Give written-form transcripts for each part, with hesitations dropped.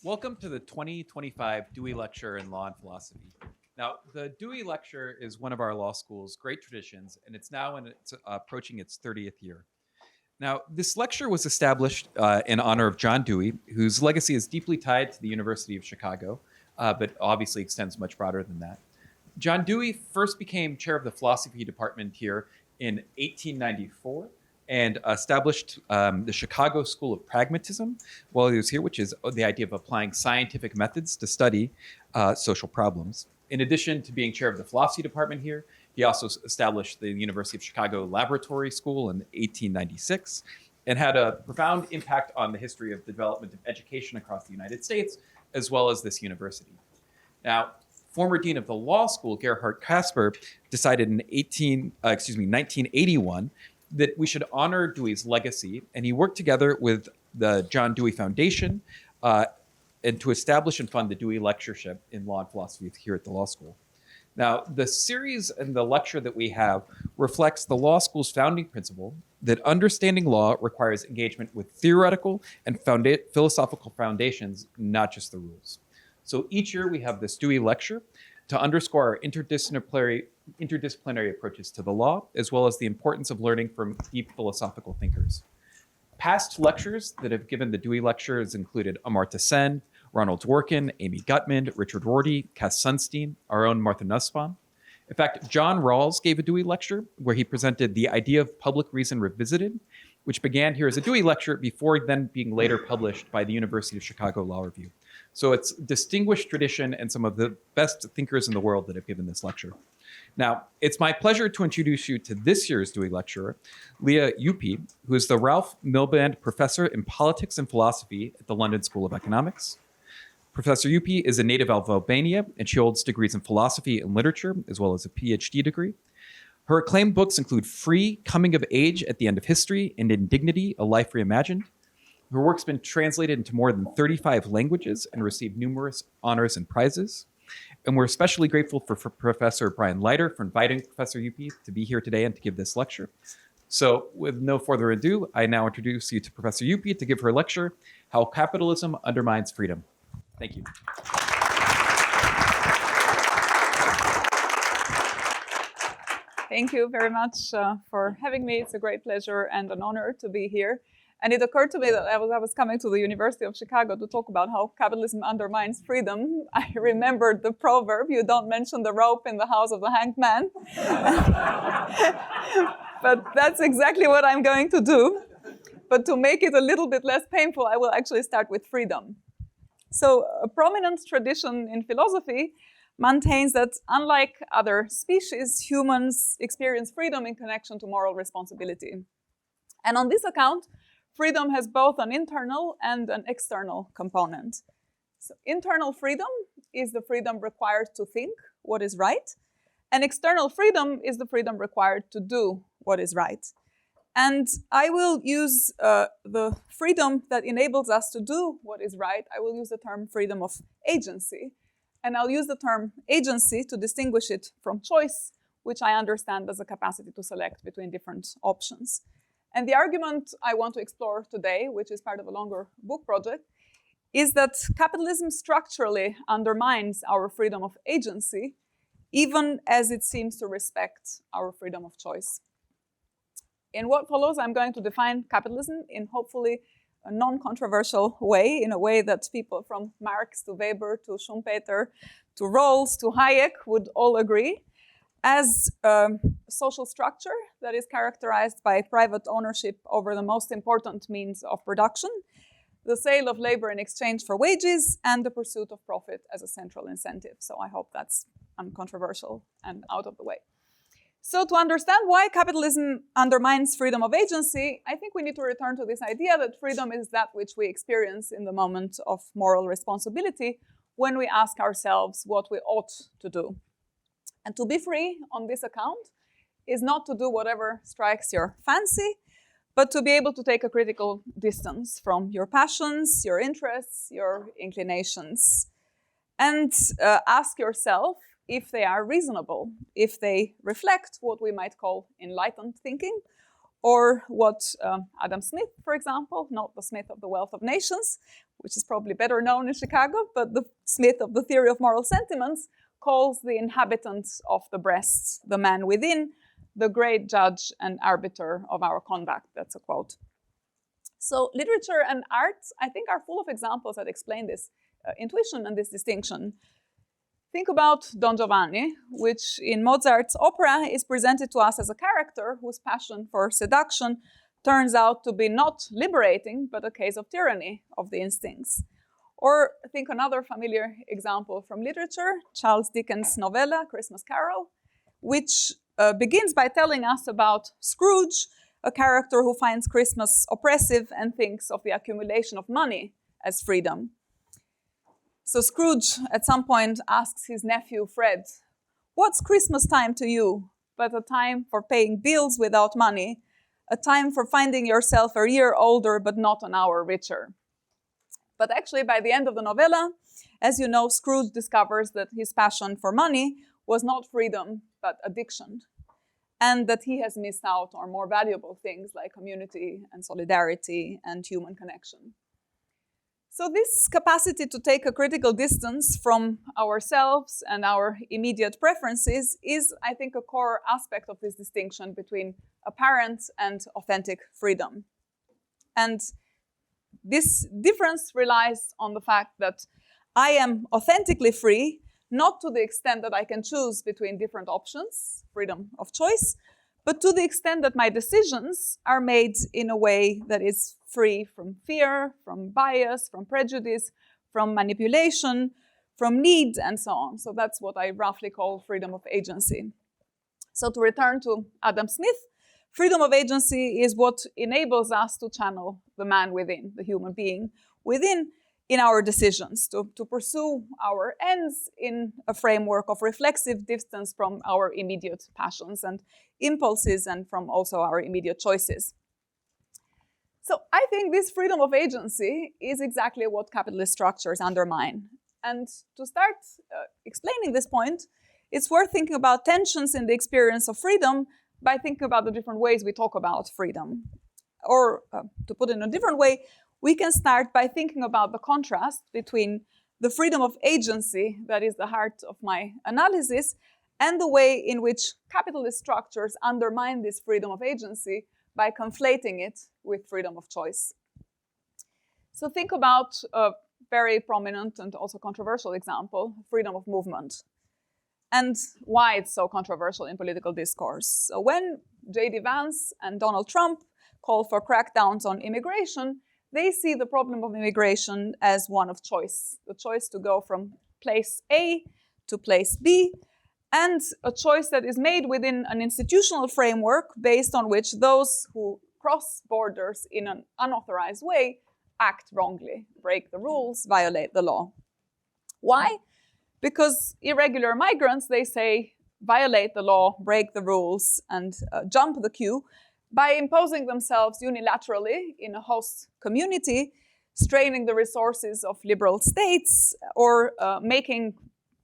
Welcome to the 2025 Dewey Lecture in Law and Philosophy. Now, the Dewey Lecture is one of our law school's great traditions, and it's now approaching its 30th year. Now, this lecture was established in honor of John Dewey, whose legacy is deeply tied to the University of Chicago, but obviously extends much broader than that. John Dewey first became chair of the philosophy department here in 1894 and established the Chicago School of Pragmatism while he was here, which is the idea of applying scientific methods to study social problems. In addition to being chair of the philosophy department here, he also established the University of Chicago Laboratory School in 1896 and had a profound impact on the history of the development of education across the United States, as well as this university. Now, former dean of the law school, Gerhard Casper, decided in 1981 that we should honor Dewey's legacy, and he worked together with the John Dewey Foundation and to establish and fund the Dewey Lectureship in Law and Philosophy here at the law school. Now, the series and the lecture that we have reflects the law school's founding principle that understanding law requires engagement with theoretical and philosophical foundations, not just the rules. So each year we have this Dewey Lecture to underscore our interdisciplinary approaches to the law, as well as the importance of learning from deep philosophical thinkers. Past lectures that have given the Dewey Lectures included Amartya Sen, Ronald Dworkin, Amy Gutman, Richard Rorty, Cass Sunstein, our own Martha Nussbaum. In fact, John Rawls gave a Dewey Lecture where he presented the idea of public reason revisited, which began here as a Dewey Lecture before then being later published by the University of Chicago Law Review. So it's distinguished tradition and some of the best thinkers in the world that have given this lecture. Now, it's my pleasure to introduce you to this year's Dewey Lecturer, Lea Ypi, who is the Ralph Miliband Professor in Politics and Philosophy at the London School of Economics. Professor Ypi is a native of Albania, and she holds degrees in philosophy and literature, as well as a PhD degree. Her acclaimed books include Free, Coming of Age at the End of History, and Indignity, A Life Reimagined. Her work's been translated into more than 35 languages and received numerous honors and prizes. And we're especially grateful for Professor Brian Leiter for inviting Professor Ypi to be here today and to give this lecture. So with no further ado, I now introduce you to Professor Ypi to give her lecture, How Capitalism Undermines Freedom. Thank you. Thank you very much for having me. It's a great pleasure and an honor to be here. And it occurred to me that I was coming to the University of Chicago to talk about how capitalism undermines freedom. I remembered the proverb, you don't mention the rope in the house of the hanged man. But that's exactly what I'm going to do. But to make it a little bit less painful, I will actually start with freedom. So a prominent tradition in philosophy maintains that unlike other species, humans experience freedom in connection to moral responsibility. And on this account, freedom has both an internal and an external component. So internal freedom is the freedom required to think what is right, and external freedom is the freedom required to do what is right. And I will use the freedom that enables us to do what is right. I will use the term freedom of agency. And I'll use the term agency to distinguish it from choice, which I understand as a capacity to select between different options. And the argument I want to explore today, which is part of a longer book project, is that capitalism structurally undermines our freedom of agency, even as it seems to respect our freedom of choice. In what follows, I'm going to define capitalism in hopefully a non-controversial way, in a way that people from Marx to Weber to Schumpeter to Rawls to Hayek would all agree, as a social structure that is characterized by private ownership over the most important means of production, the sale of labor in exchange for wages, and the pursuit of profit as a central incentive. So I hope that's uncontroversial and out of the way. So to understand why capitalism undermines freedom of agency, I think we need to return to this idea that freedom is that which we experience in the moment of moral responsibility when we ask ourselves what we ought to do. And to be free on this account is not to do whatever strikes your fancy, but to be able to take a critical distance from your passions, your interests, your inclinations, and ask yourself if they are reasonable, if they reflect what we might call enlightened thinking, or what Adam Smith, for example, not the Smith of the Wealth of Nations, which is probably better known in Chicago, but the Smith of the theory of moral sentiments, calls the inhabitants of the breasts, the man within, the great judge and arbiter of our conduct. That's a quote. So literature and art, I think, are full of examples that explain this intuition and this distinction. Think about Don Giovanni, which in Mozart's opera is presented to us as a character whose passion for seduction turns out to be not liberating, but a case of tyranny of the instincts. Or think another familiar example from literature, Charles Dickens' novella, Christmas Carol, which begins by telling us about Scrooge, a character who finds Christmas oppressive and thinks of the accumulation of money as freedom. So Scrooge at some point asks his nephew Fred, "What's Christmas time to you but a time for paying bills without money, a time for finding yourself a year older but not an hour richer?" But actually, by the end of the novella, as you know, Scrooge discovers that his passion for money was not freedom, but addiction, and that he has missed out on more valuable things like community and solidarity and human connection. So this capacity to take a critical distance from ourselves and our immediate preferences is, I think, a core aspect of this distinction between apparent and authentic freedom. And this difference relies on the fact that I am authentically free, not to the extent that I can choose between different options, freedom of choice, but to the extent that my decisions are made in a way that is free from fear, from bias, from prejudice, from manipulation, from need, and so on. So that's what I roughly call freedom of agency. So to return to Adam Smith, freedom of agency is what enables us to channel the man within, the human being within, in our decisions, to pursue our ends in a framework of reflexive distance from our immediate passions and impulses and from also our immediate choices. So I think this freedom of agency is exactly what capitalist structures undermine. And to start explaining this point, it's worth thinking about tensions in the experience of freedom by thinking about the different ways we talk about freedom. Or to put it in a different way, we can start by thinking about the contrast between the freedom of agency, that is the heart of my analysis, and the way in which capitalist structures undermine this freedom of agency by conflating it with freedom of choice. So think about a very prominent and also controversial example, freedom of movement, and why it's so controversial in political discourse. So when J.D. Vance and Donald Trump call for crackdowns on immigration, they see the problem of immigration as one of choice, the choice to go from place A to place B, and a choice that is made within an institutional framework based on which those who cross borders in an unauthorized way act wrongly, break the rules, violate the law. Why? Because irregular migrants, they say, violate the law, break the rules, and jump the queue by imposing themselves unilaterally in a host community, straining the resources of liberal states, or making,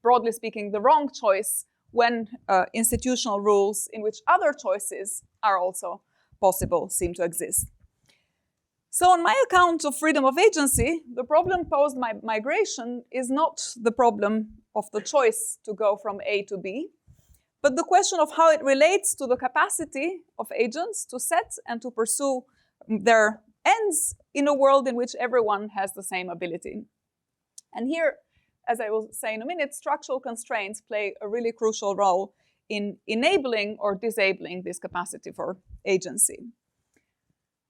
broadly speaking, the wrong choice when institutional rules in which other choices are also possible seem to exist. So on my account of freedom of agency, the problem posed by migration is not the problem of the choice to go from A to B, but the question of how it relates to the capacity of agents to set and to pursue their ends in a world in which everyone has the same ability. And here, as I will say in a minute, structural constraints play a really crucial role in enabling or disabling this capacity for agency.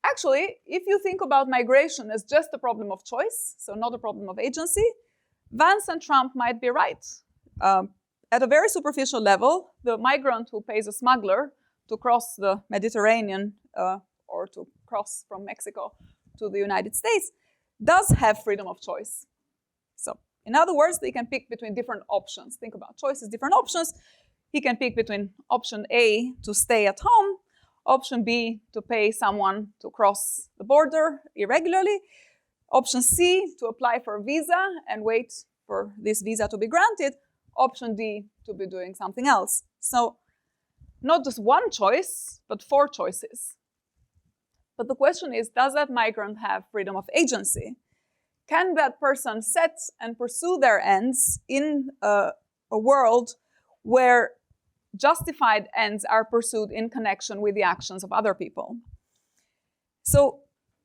Actually, if you think about migration as just a problem of choice, so not a problem of agency, Vance and Trump might be right. At a very superficial level, the migrant who pays a smuggler to cross the Mediterranean or to cross from Mexico to the United States does have freedom of choice. So, in other words, they can pick between different options. Think about choices, different options. He can pick between option A, to stay at home, option B, to pay someone to cross the border irregularly, option C, to apply for a visa and wait for this visa to be granted, option D, to be doing something else. So not just one choice, but four choices. But the question is, does that migrant have freedom of agency? Can that person set and pursue their ends in a world where justified ends are pursued in connection with the actions of other people? So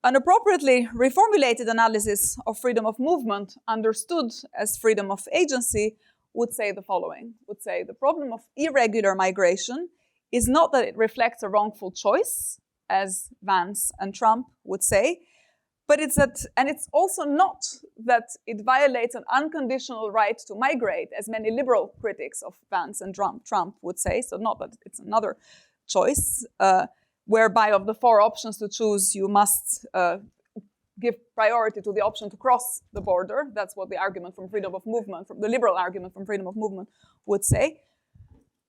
an appropriately reformulated analysis of freedom of movement, understood as freedom of agency, would say the following. Would say the problem of irregular migration is not that it reflects a wrongful choice, as Vance and Trump would say, but it's that, and it's also not that it violates an unconditional right to migrate, as many liberal critics of Vance and Trump would say. So not that it's another choice, whereby of the 4 options to choose, you must give priority to the option to cross the border. That's what the argument from freedom of movement, from the liberal argument from freedom of movement would say.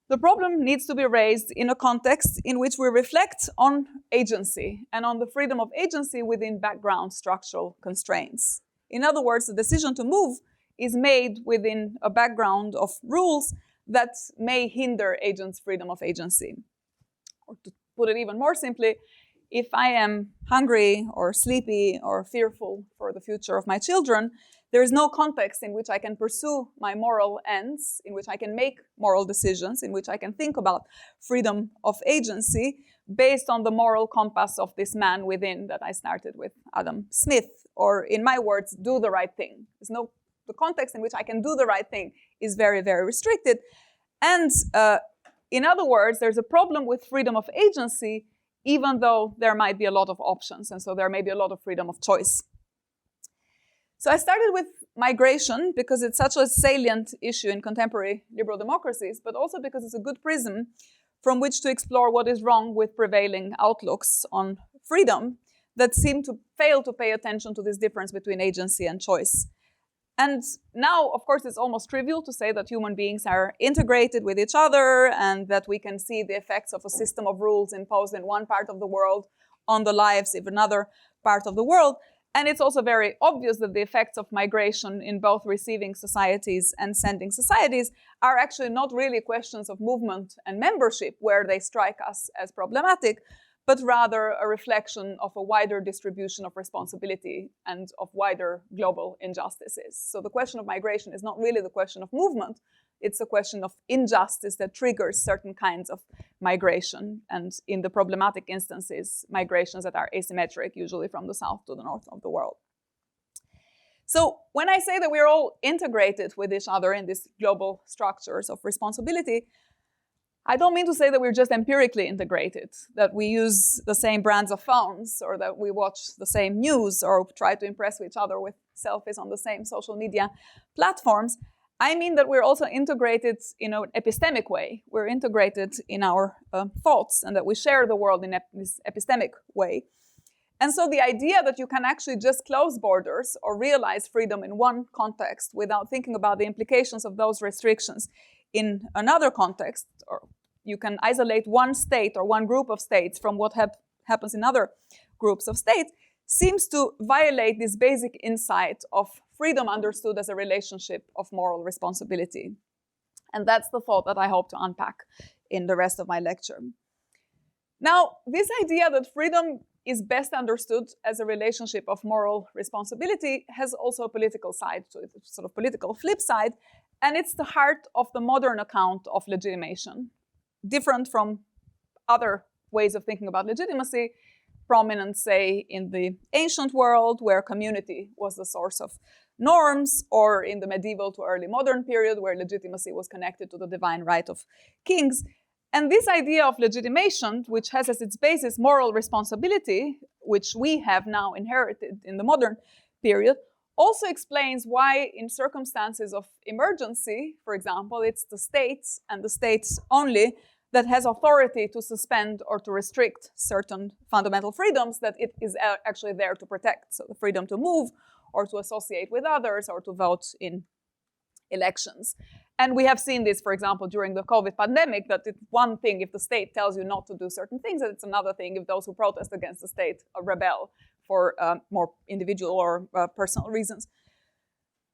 The problem needs to be raised in a context in which we reflect on agency and on the freedom of agency within background structural constraints. In other words, the decision to move is made within a background of rules that may hinder agents' freedom of agency. Or to put it even more simply, if I am hungry or sleepy or fearful for the future of my children, there is no context in which I can pursue my moral ends, in which I can make moral decisions, in which I can think about freedom of agency based on the moral compass of this man within that I started with, Adam Smith, or in my words, do the right thing. The context in which I can do the right thing is very, very restricted. And in other words, there's a problem with freedom of agency, even though there might be a lot of options, and so there may be a lot of freedom of choice. So I started with migration because it's such a salient issue in contemporary liberal democracies, but also because it's a good prism from which to explore what is wrong with prevailing outlooks on freedom that seem to fail to pay attention to this difference between agency and choice. And now, of course, it's almost trivial to say that human beings are integrated with each other and that we can see the effects of a system of rules imposed in one part of the world on the lives of another part of the world. And it's also very obvious that the effects of migration in both receiving societies and sending societies are actually not really questions of movement and membership, where they strike us as problematic, but rather a reflection of a wider distribution of responsibility and of wider global injustices. So the question of migration is not really the question of movement, it's a question of injustice that triggers certain kinds of migration, and in the problematic instances, migrations that are asymmetric, usually from the south to the north of the world. So when I say that we're all integrated with each other in these global structures of responsibility, I don't mean to say that we're just empirically integrated, that we use the same brands of phones, or that we watch the same news, or try to impress each other with selfies on the same social media platforms. I mean that we're also integrated in an epistemic way. We're integrated in our thoughts, and that we share the world in this epistemic way. And so the idea that you can actually just close borders or realize freedom in one context without thinking about the implications of those restrictions in another context, or you can isolate one state or one group of states from what happens in other groups of states, seems to violate this basic insight of freedom understood as a relationship of moral responsibility. And that's the thought that I hope to unpack in the rest of my lecture. Now, this idea that freedom is best understood as a relationship of moral responsibility has also a political side to it, sort of political flip side, and it's the heart of the modern account of legitimation. Different from other ways of thinking about legitimacy, prominent, say, in the ancient world, where community was the source of norms, or in the medieval to early modern period, where legitimacy was connected to the divine right of kings. And this idea of legitimation, which has as its basis moral responsibility, which we have now inherited in the modern period, also explains why in circumstances of emergency, for example, it's the states and the states only that has authority to suspend or to restrict certain fundamental freedoms that it is actually there to protect. So the freedom to move or to associate with others or to vote in elections. And we have seen this, for example, during the COVID pandemic, that it's one thing if the state tells you not to do certain things, and it's another thing if those who protest against the state rebel for more individual or personal reasons.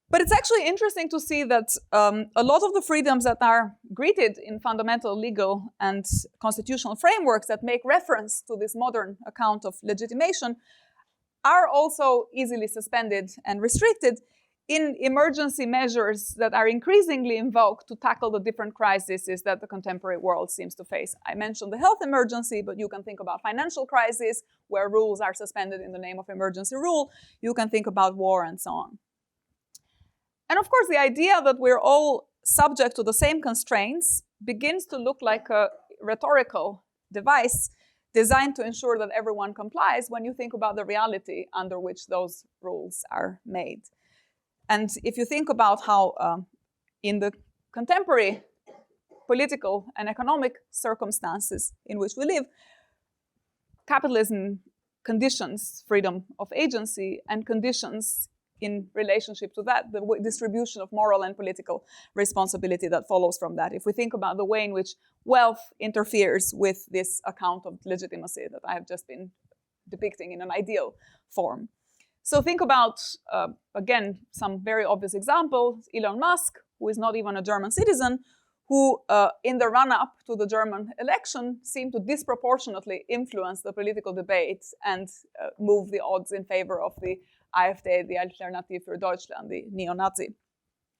But it's actually interesting to see that a lot of the freedoms that are greeted in fundamental legal and constitutional frameworks that make reference to this modern account of legitimation are also easily suspended and restricted in emergency measures that are increasingly invoked to tackle the different crises that the contemporary world seems to face. I mentioned the health emergency, but you can think about financial crisis, where rules are suspended in the name of emergency rule. You can think about war and so on. And of course, the idea that we're all subject to the same constraints begins to look like a rhetorical device designed to ensure that everyone complies when you think about the reality under which those rules are made. And if you think about how in the contemporary political and economic circumstances in which we live, capitalism conditions freedom of agency and conditions in relationship to that, the distribution of moral and political responsibility that follows from that. If we think about the way in which wealth interferes with this account of legitimacy that I have just been depicting in an ideal form. So think about, again, some very obvious examples. Elon Musk, who is not even a German citizen, who in the run-up to the German election seemed to disproportionately influence the political debates and move the odds in favor of the AfD, the Alternative für Deutschland, the neo-Nazi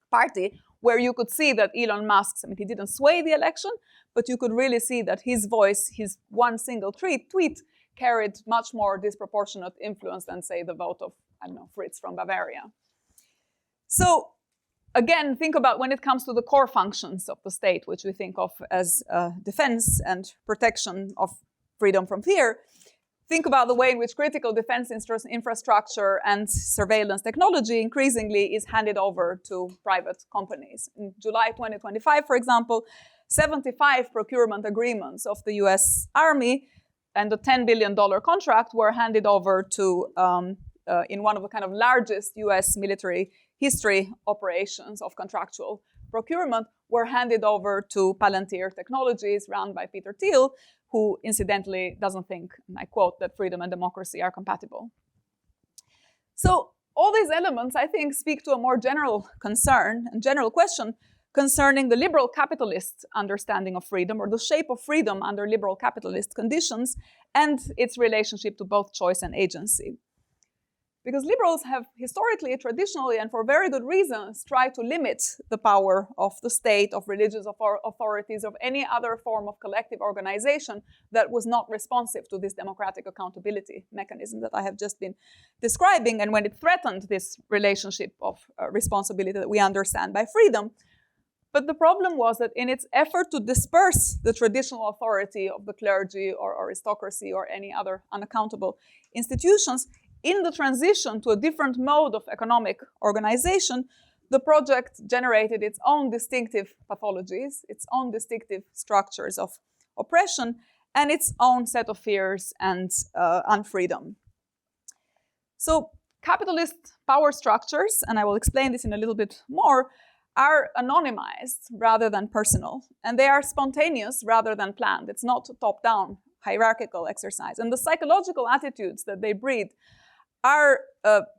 party, where you could see that Elon Musk, I mean, he didn't sway the election, but you could really see that his voice, his one single tweet carried much more disproportionate influence than, say, the vote of, I don't know, Fritz from Bavaria. So again, think about when it comes to the core functions of the state, which we think of as defense and protection of freedom from fear. Think about the way in which critical defense infrastructure and surveillance technology increasingly is handed over to private companies. In July 2025, for example, 75 procurement agreements of the US Army and a $10 billion contract were handed over to, in one of the kind of largest US military history operations of contractual procurement, were handed over to Palantir Technologies, run by Peter Thiel, who incidentally doesn't think, and I quote, that freedom and democracy are compatible. So all these elements, I think, speak to a more general concern and general question concerning the liberal capitalist understanding of freedom, or the shape of freedom under liberal capitalist conditions, and its relationship to both choice and agency. Because liberals have historically, traditionally, and for very good reasons, tried to limit the power of the state, of religious authorities, of any other form of collective organization that was not responsive to this democratic accountability mechanism that I have just been describing, and when it threatened this relationship of responsibility that we understand by freedom. But the problem was that in its effort to disperse the traditional authority of the clergy or aristocracy or any other unaccountable institutions, in the transition to a different mode of economic organization, the project generated its own distinctive pathologies, its own distinctive structures of oppression, and its own set of fears and unfreedom. So capitalist power structures, and I will explain this in a little bit more, are anonymized rather than personal, and they are spontaneous rather than planned. It's not a top-down hierarchical exercise. And the psychological attitudes that they breed are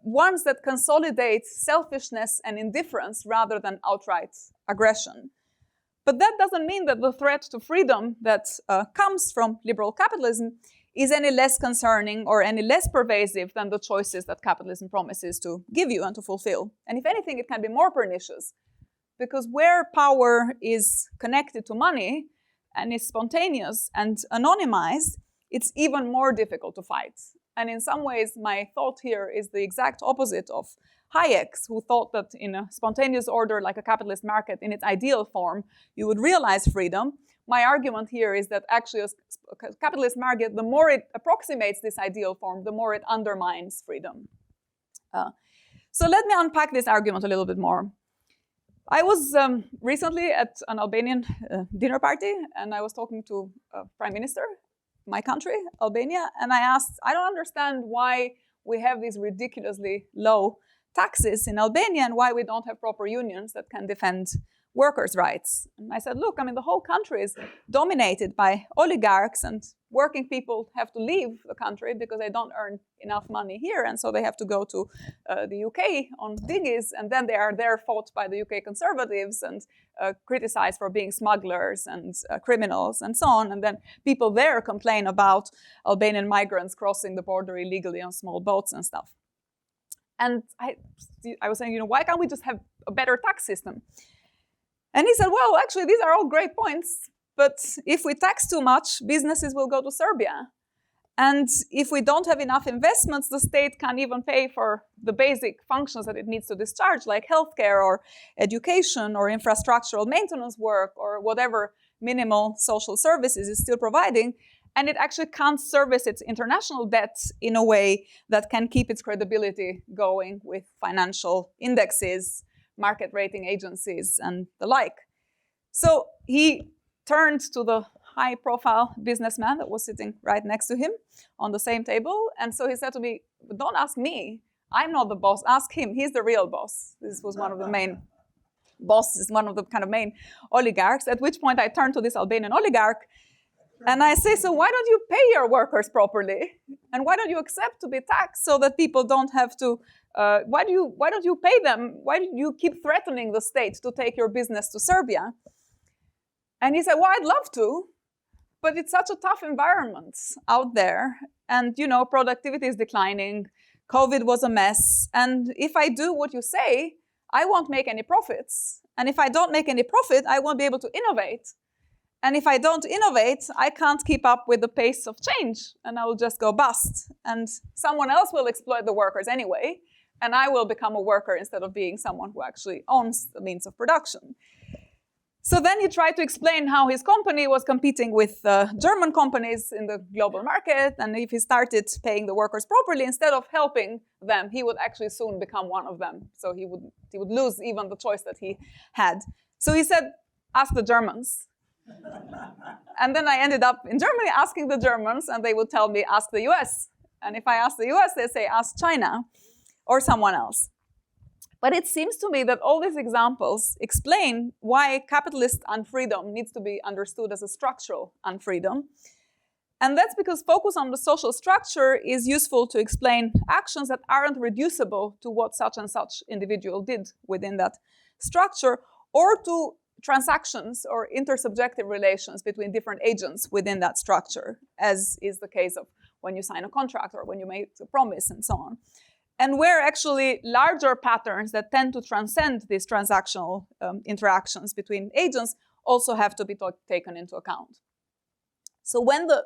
ones that consolidate selfishness and indifference rather than outright aggression. But that doesn't mean that the threat to freedom that comes from liberal capitalism is any less concerning or any less pervasive than the choices that capitalism promises to give you and to fulfill. And if anything, it can be more pernicious, because where power is connected to money and is spontaneous and anonymized, it's even more difficult to fight. And in some ways, my thought here is the exact opposite of Hayek's, who thought that in a spontaneous order like a capitalist market in its ideal form, you would realize freedom. My argument here is that actually a capitalist market, the more it approximates this ideal form, the more it undermines freedom. So let me unpack this argument a little bit more. I was recently at an Albanian dinner party, and I was talking to a prime minister, my country, Albania, and I asked, I don't understand why we have these ridiculously low taxes in Albania and why we don't have proper unions that can defend workers' rights. And I said, look, I mean, the whole country is dominated by oligarchs, and working people have to leave the country because they don't earn enough money here, and so they have to go to the UK on diggies, and then they are there fought by the UK conservatives and criticized for being smugglers and criminals and so on. And then people there complain about Albanian migrants crossing the border illegally on small boats and stuff. And I was saying, you know, why can't we just have a better tax system? And he said, well, actually, these are all great points, but if we tax too much, businesses will go to Serbia. And if we don't have enough investments, the state can't even pay for the basic functions that it needs to discharge, like healthcare or education or infrastructural maintenance work or whatever minimal social services is still providing. And it actually can't service its international debt in a way that can keep its credibility going with financial indexes, market rating agencies, and the like. So he turned to the high-profile businessman that was sitting right next to him on the same table. And so he said to me, don't ask me. I'm not the boss. Ask him. He's the real boss. This was one of the main bosses, one of the kind of main oligarchs, at which point I turned to this Albanian oligarch and I say, so why don't you pay your workers properly? And why don't you accept to be taxed so that people don't have to, why don't you pay them? Why do you keep threatening the state to take your business to Serbia? And he said, well, I'd love to, but it's such a tough environment out there. And, you know, productivity is declining. COVID was a mess. And if I do what you say, I won't make any profits. And if I don't make any profit, I won't be able to innovate. And if I don't innovate, I can't keep up with the pace of change, and I will just go bust. And someone else will exploit the workers anyway, and I will become a worker instead of being someone who actually owns the means of production. So then he tried to explain how his company was competing with German companies in the global market, and if he started paying the workers properly, instead of helping them, he would actually soon become one of them. So he would lose even the choice that he had. So he said, ask the Germans. And then I ended up in Germany asking the Germans, and they would tell me, ask the US. And if I ask the US, they say, ask China or someone else. But it seems to me that all these examples explain why capitalist unfreedom needs to be understood as a structural unfreedom. And that's because focus on the social structure is useful to explain actions that aren't reducible to what such and such individual did within that structure, or to transactions or intersubjective relations between different agents within that structure, as is the case of when you sign a contract or when you make a promise and so on. And where actually larger patterns that tend to transcend these transactional interactions between agents also have to be taken into account. So when the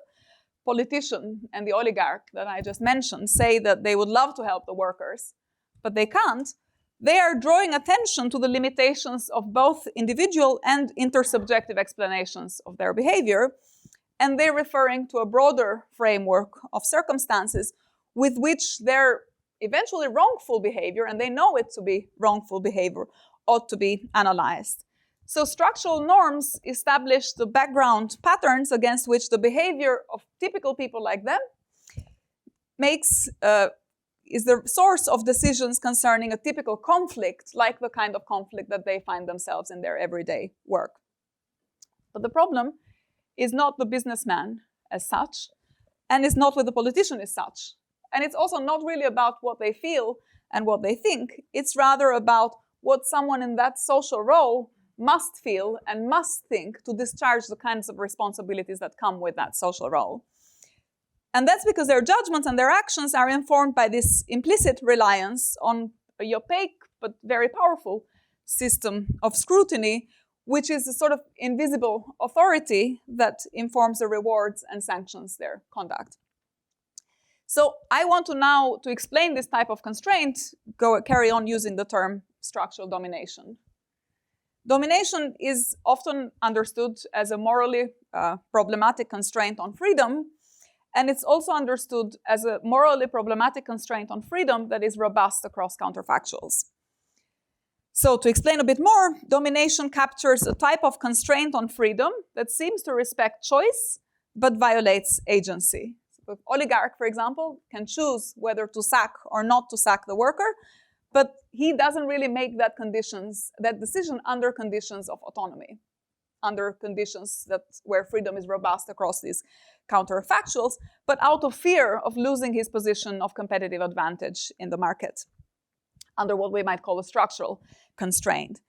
politician and the oligarch that I just mentioned say that they would love to help the workers, but they can't, they are drawing attention to the limitations of both individual and intersubjective explanations of their behavior, and they're referring to a broader framework of circumstances with which their eventually wrongful behavior, and they know it to be wrongful behavior, ought to be analyzed. So structural norms establish the background patterns against which the behavior of typical people like them is the source of decisions concerning a typical conflict, like the kind of conflict that they find themselves in their everyday work. But the problem is not the businessman as such, and is not with the politician as such. And it's also not really about what they feel and what they think. It's rather about what someone in that social role must feel and must think to discharge the kinds of responsibilities that come with that social role. And that's because their judgments and their actions are informed by this implicit reliance on a opaque but very powerful system of scrutiny, which is a sort of invisible authority that informs the rewards and sanctions their conduct. So I want to now, to explain this type of constraint, carry on using the term structural domination. Domination is often understood as a morally problematic constraint on freedom, and it's also understood as a morally problematic constraint on freedom that is robust across counterfactuals. So to explain a bit more, domination captures a type of constraint on freedom that seems to respect choice, but violates agency. Oligarch, for example, can choose whether to sack or not to sack the worker, but he doesn't really make that decision under conditions of autonomy, under conditions where freedom is robust across these counterfactuals, but out of fear of losing his position of competitive advantage in the market, under what we might call a structural constraint.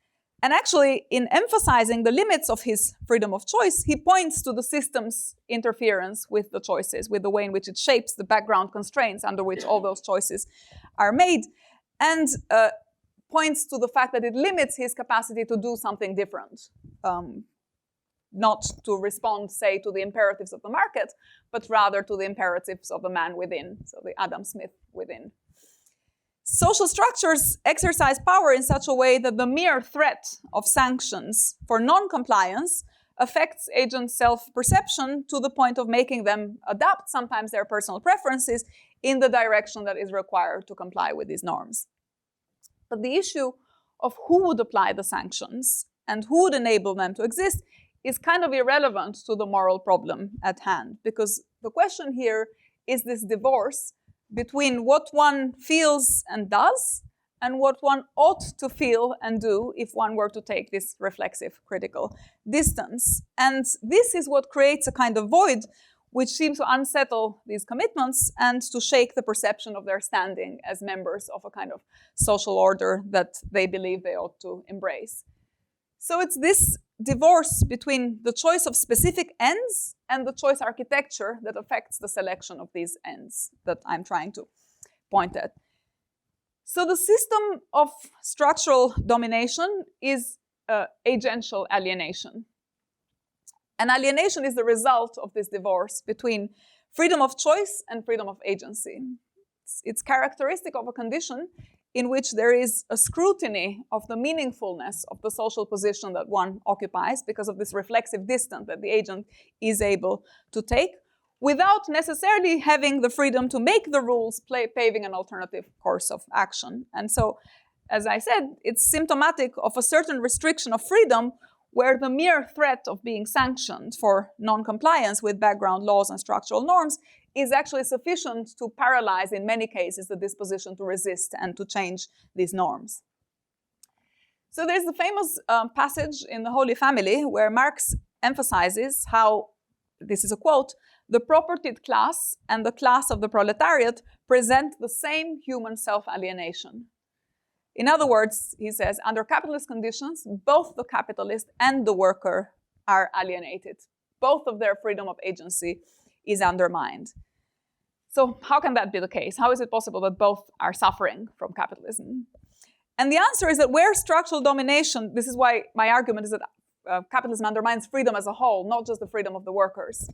And actually, in emphasizing the limits of his freedom of choice, he points to the system's interference with the choices, with the way in which it shapes the background constraints under which all those choices are made, and points to the fact that it limits his capacity to do something different, not to respond, say, to the imperatives of the market, but rather to the imperatives of the man within, so the Adam Smith within. Social structures exercise power in such a way that the mere threat of sanctions for non-compliance affects agents' self-perception to the point of making them adapt sometimes their personal preferences in the direction that is required to comply with these norms. But the issue of who would apply the sanctions and who would enable them to exist is kind of irrelevant to the moral problem at hand, because the question here is this divorce between what one feels and does and what one ought to feel and do if one were to take this reflexive critical distance. And this is what creates a kind of void which seems to unsettle these commitments and to shake the perception of their standing as members of a kind of social order that they believe they ought to embrace. So it's this divorce between the choice of specific ends and the choice architecture that affects the selection of these ends that I'm trying to point at. So the system of structural domination is agential alienation. And alienation is the result of this divorce between freedom of choice and freedom of agency. It's characteristic of a condition in which there is a scrutiny of the meaningfulness of the social position that one occupies because of this reflexive distance that the agent is able to take, without necessarily having the freedom to make the rules, paving an alternative course of action. And so, as I said, it's symptomatic of a certain restriction of freedom where the mere threat of being sanctioned for non-compliance with background laws and structural norms is actually sufficient to paralyze, in many cases, the disposition to resist and to change these norms. So there's the famous passage in the Holy Family where Marx emphasizes how, this is a quote, the propertied class and the class of the proletariat present the same human self-alienation. In other words, he says, under capitalist conditions, both the capitalist and the worker are alienated. Both of their freedom of agency is undermined. So how can that be the case? How is it possible that both are suffering from capitalism? And the answer is that where structural domination, this is why my argument is that capitalism undermines freedom as a whole, not just the freedom of the workers.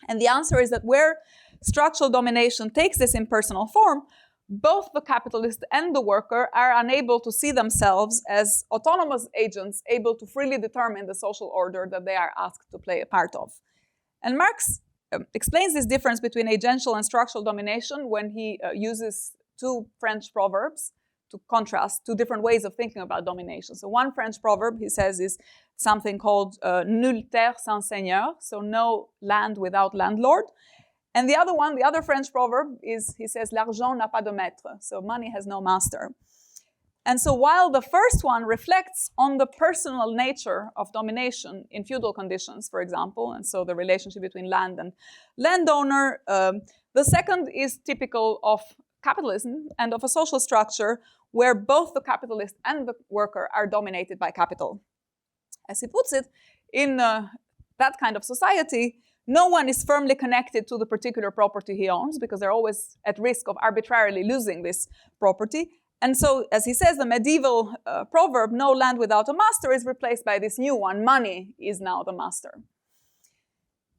And the answer is that where structural domination takes this impersonal form, both the capitalist and the worker are unable to see themselves as autonomous agents able to freely determine the social order that they are asked to play a part of. And Marx explains this difference between agential and structural domination when he uses two French proverbs to contrast two different ways of thinking about domination. So one French proverb, he says, is something called nulle terre sans seigneur, so no land without landlord. And the other one, the other French proverb is, he says, l'argent n'a pas de maître, so money has no master. And so while the first one reflects on the personal nature of domination in feudal conditions, for example, and so the relationship between land and landowner, the second is typical of capitalism and of a social structure where both the capitalist and the worker are dominated by capital. As he puts it, in that kind of society, no one is firmly connected to the particular property he owns because they're always at risk of arbitrarily losing this property. And so, as he says, the medieval proverb, no land without a master, is replaced by this new one, money is now the master.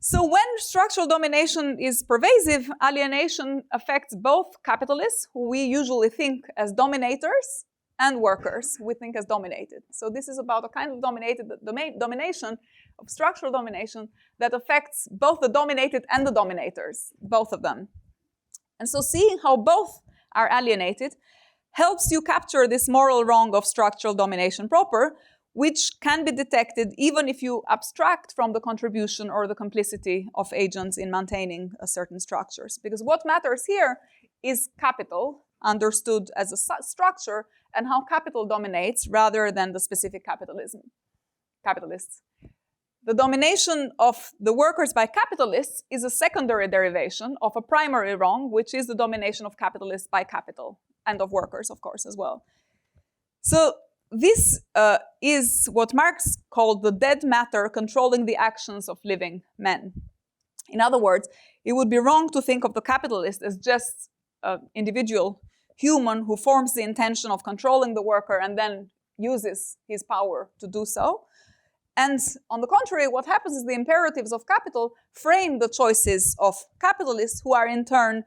So when structural domination is pervasive, alienation affects both capitalists, who we usually think as dominators, and workers, who we think as dominated. So this is about a kind of domination, of structural domination, that affects both the dominated and the dominators, both of them. And so seeing how both are alienated helps you capture this moral wrong of structural domination proper, which can be detected even if you abstract from the contribution or the complicity of agents in maintaining certain structures. Because what matters here is capital, understood as a structure and how capital dominates rather than the specific capitalists. The domination of the workers by capitalists is a secondary derivation of a primary wrong, which is the domination of capitalists by capital, and of workers, of course, as well. So this is what Marx called the dead matter controlling the actions of living men. In other words, it would be wrong to think of the capitalist as just an individual human who forms the intention of controlling the worker and then uses his power to do so. And on the contrary, what happens is the imperatives of capital frame the choices of capitalists, who are in turn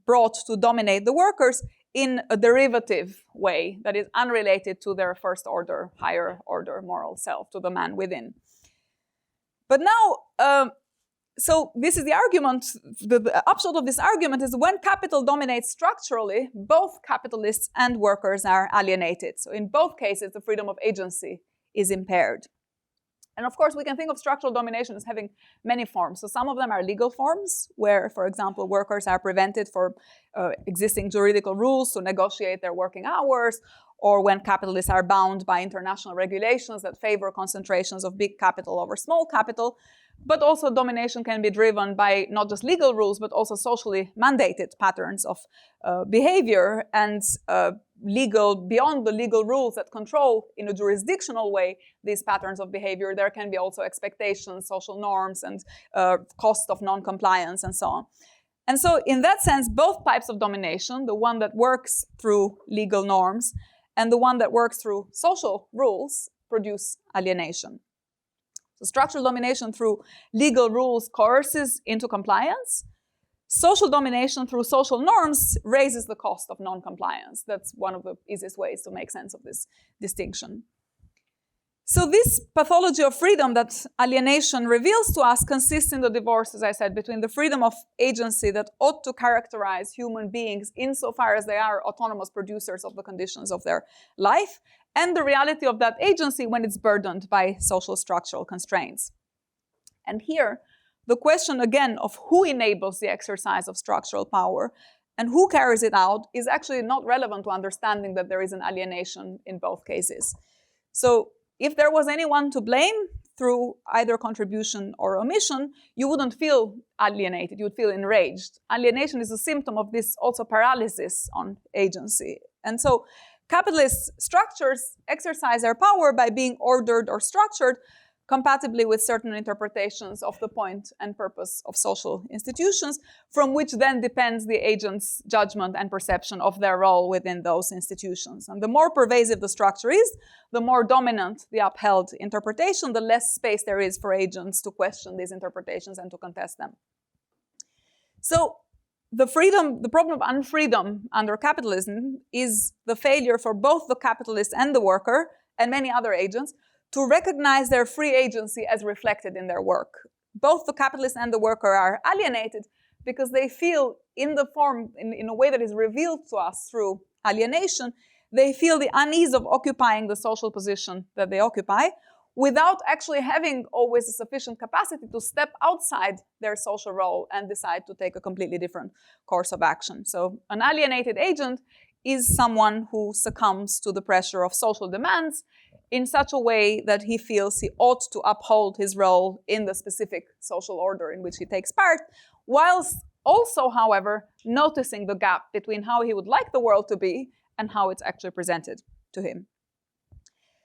brought to dominate the workers in a derivative way that is unrelated to their first order, higher order moral self, to the man within. But now, so this is the argument, the upshot of this argument is when capital dominates structurally, both capitalists and workers are alienated. So in both cases, the freedom of agency is impaired. And of course, we can think of structural domination as having many forms. So some of them are legal forms, where, for example, workers are prevented for existing juridical rules to negotiate their working hours, or when capitalists are bound by international regulations that favor concentrations of big capital over small capital. But also domination can be driven by not just legal rules, but also socially mandated patterns of behavior and beyond the legal rules that control in a jurisdictional way these patterns of behavior. There can be also expectations, social norms, and cost of non-compliance, and so on. And so in that sense, both types of domination, the one that works through legal norms and the one that works through social rules, produce alienation. So structural domination through legal rules coerces into compliance. Social domination through social norms raises the cost of non-compliance. That's one of the easiest ways to make sense of this distinction. So this pathology of freedom that alienation reveals to us consists in the divorce, as I said, between the freedom of agency that ought to characterize human beings insofar as they are autonomous producers of the conditions of their life, and the reality of that agency when it's burdened by social structural constraints. And here, the question again of who enables the exercise of structural power and who carries it out is actually not relevant to understanding that there is an alienation in both cases. So if there was anyone to blame through either contribution or omission, you wouldn't feel alienated, you would feel enraged. Alienation is a symptom of this also paralysis on agency. And so capitalist structures exercise their power by being ordered or structured compatibly with certain interpretations of the point and purpose of social institutions, from which then depends the agent's judgment and perception of their role within those institutions. And the more pervasive the structure is, the more dominant the upheld interpretation, the less space there is for agents to question these interpretations and to contest them. So the problem of unfreedom under capitalism is the failure for both the capitalist and the worker, and many other agents, to recognize their free agency as reflected in their work. Both the capitalist and the worker are alienated because they feel in the form, in a way that is revealed to us through alienation, they feel the unease of occupying the social position that they occupy without actually having always a sufficient capacity to step outside their social role and decide to take a completely different course of action. So an alienated agent is someone who succumbs to the pressure of social demands in such a way that he feels he ought to uphold his role in the specific social order in which he takes part, whilst also, however, noticing the gap between how he would like the world to be and how it's actually presented to him.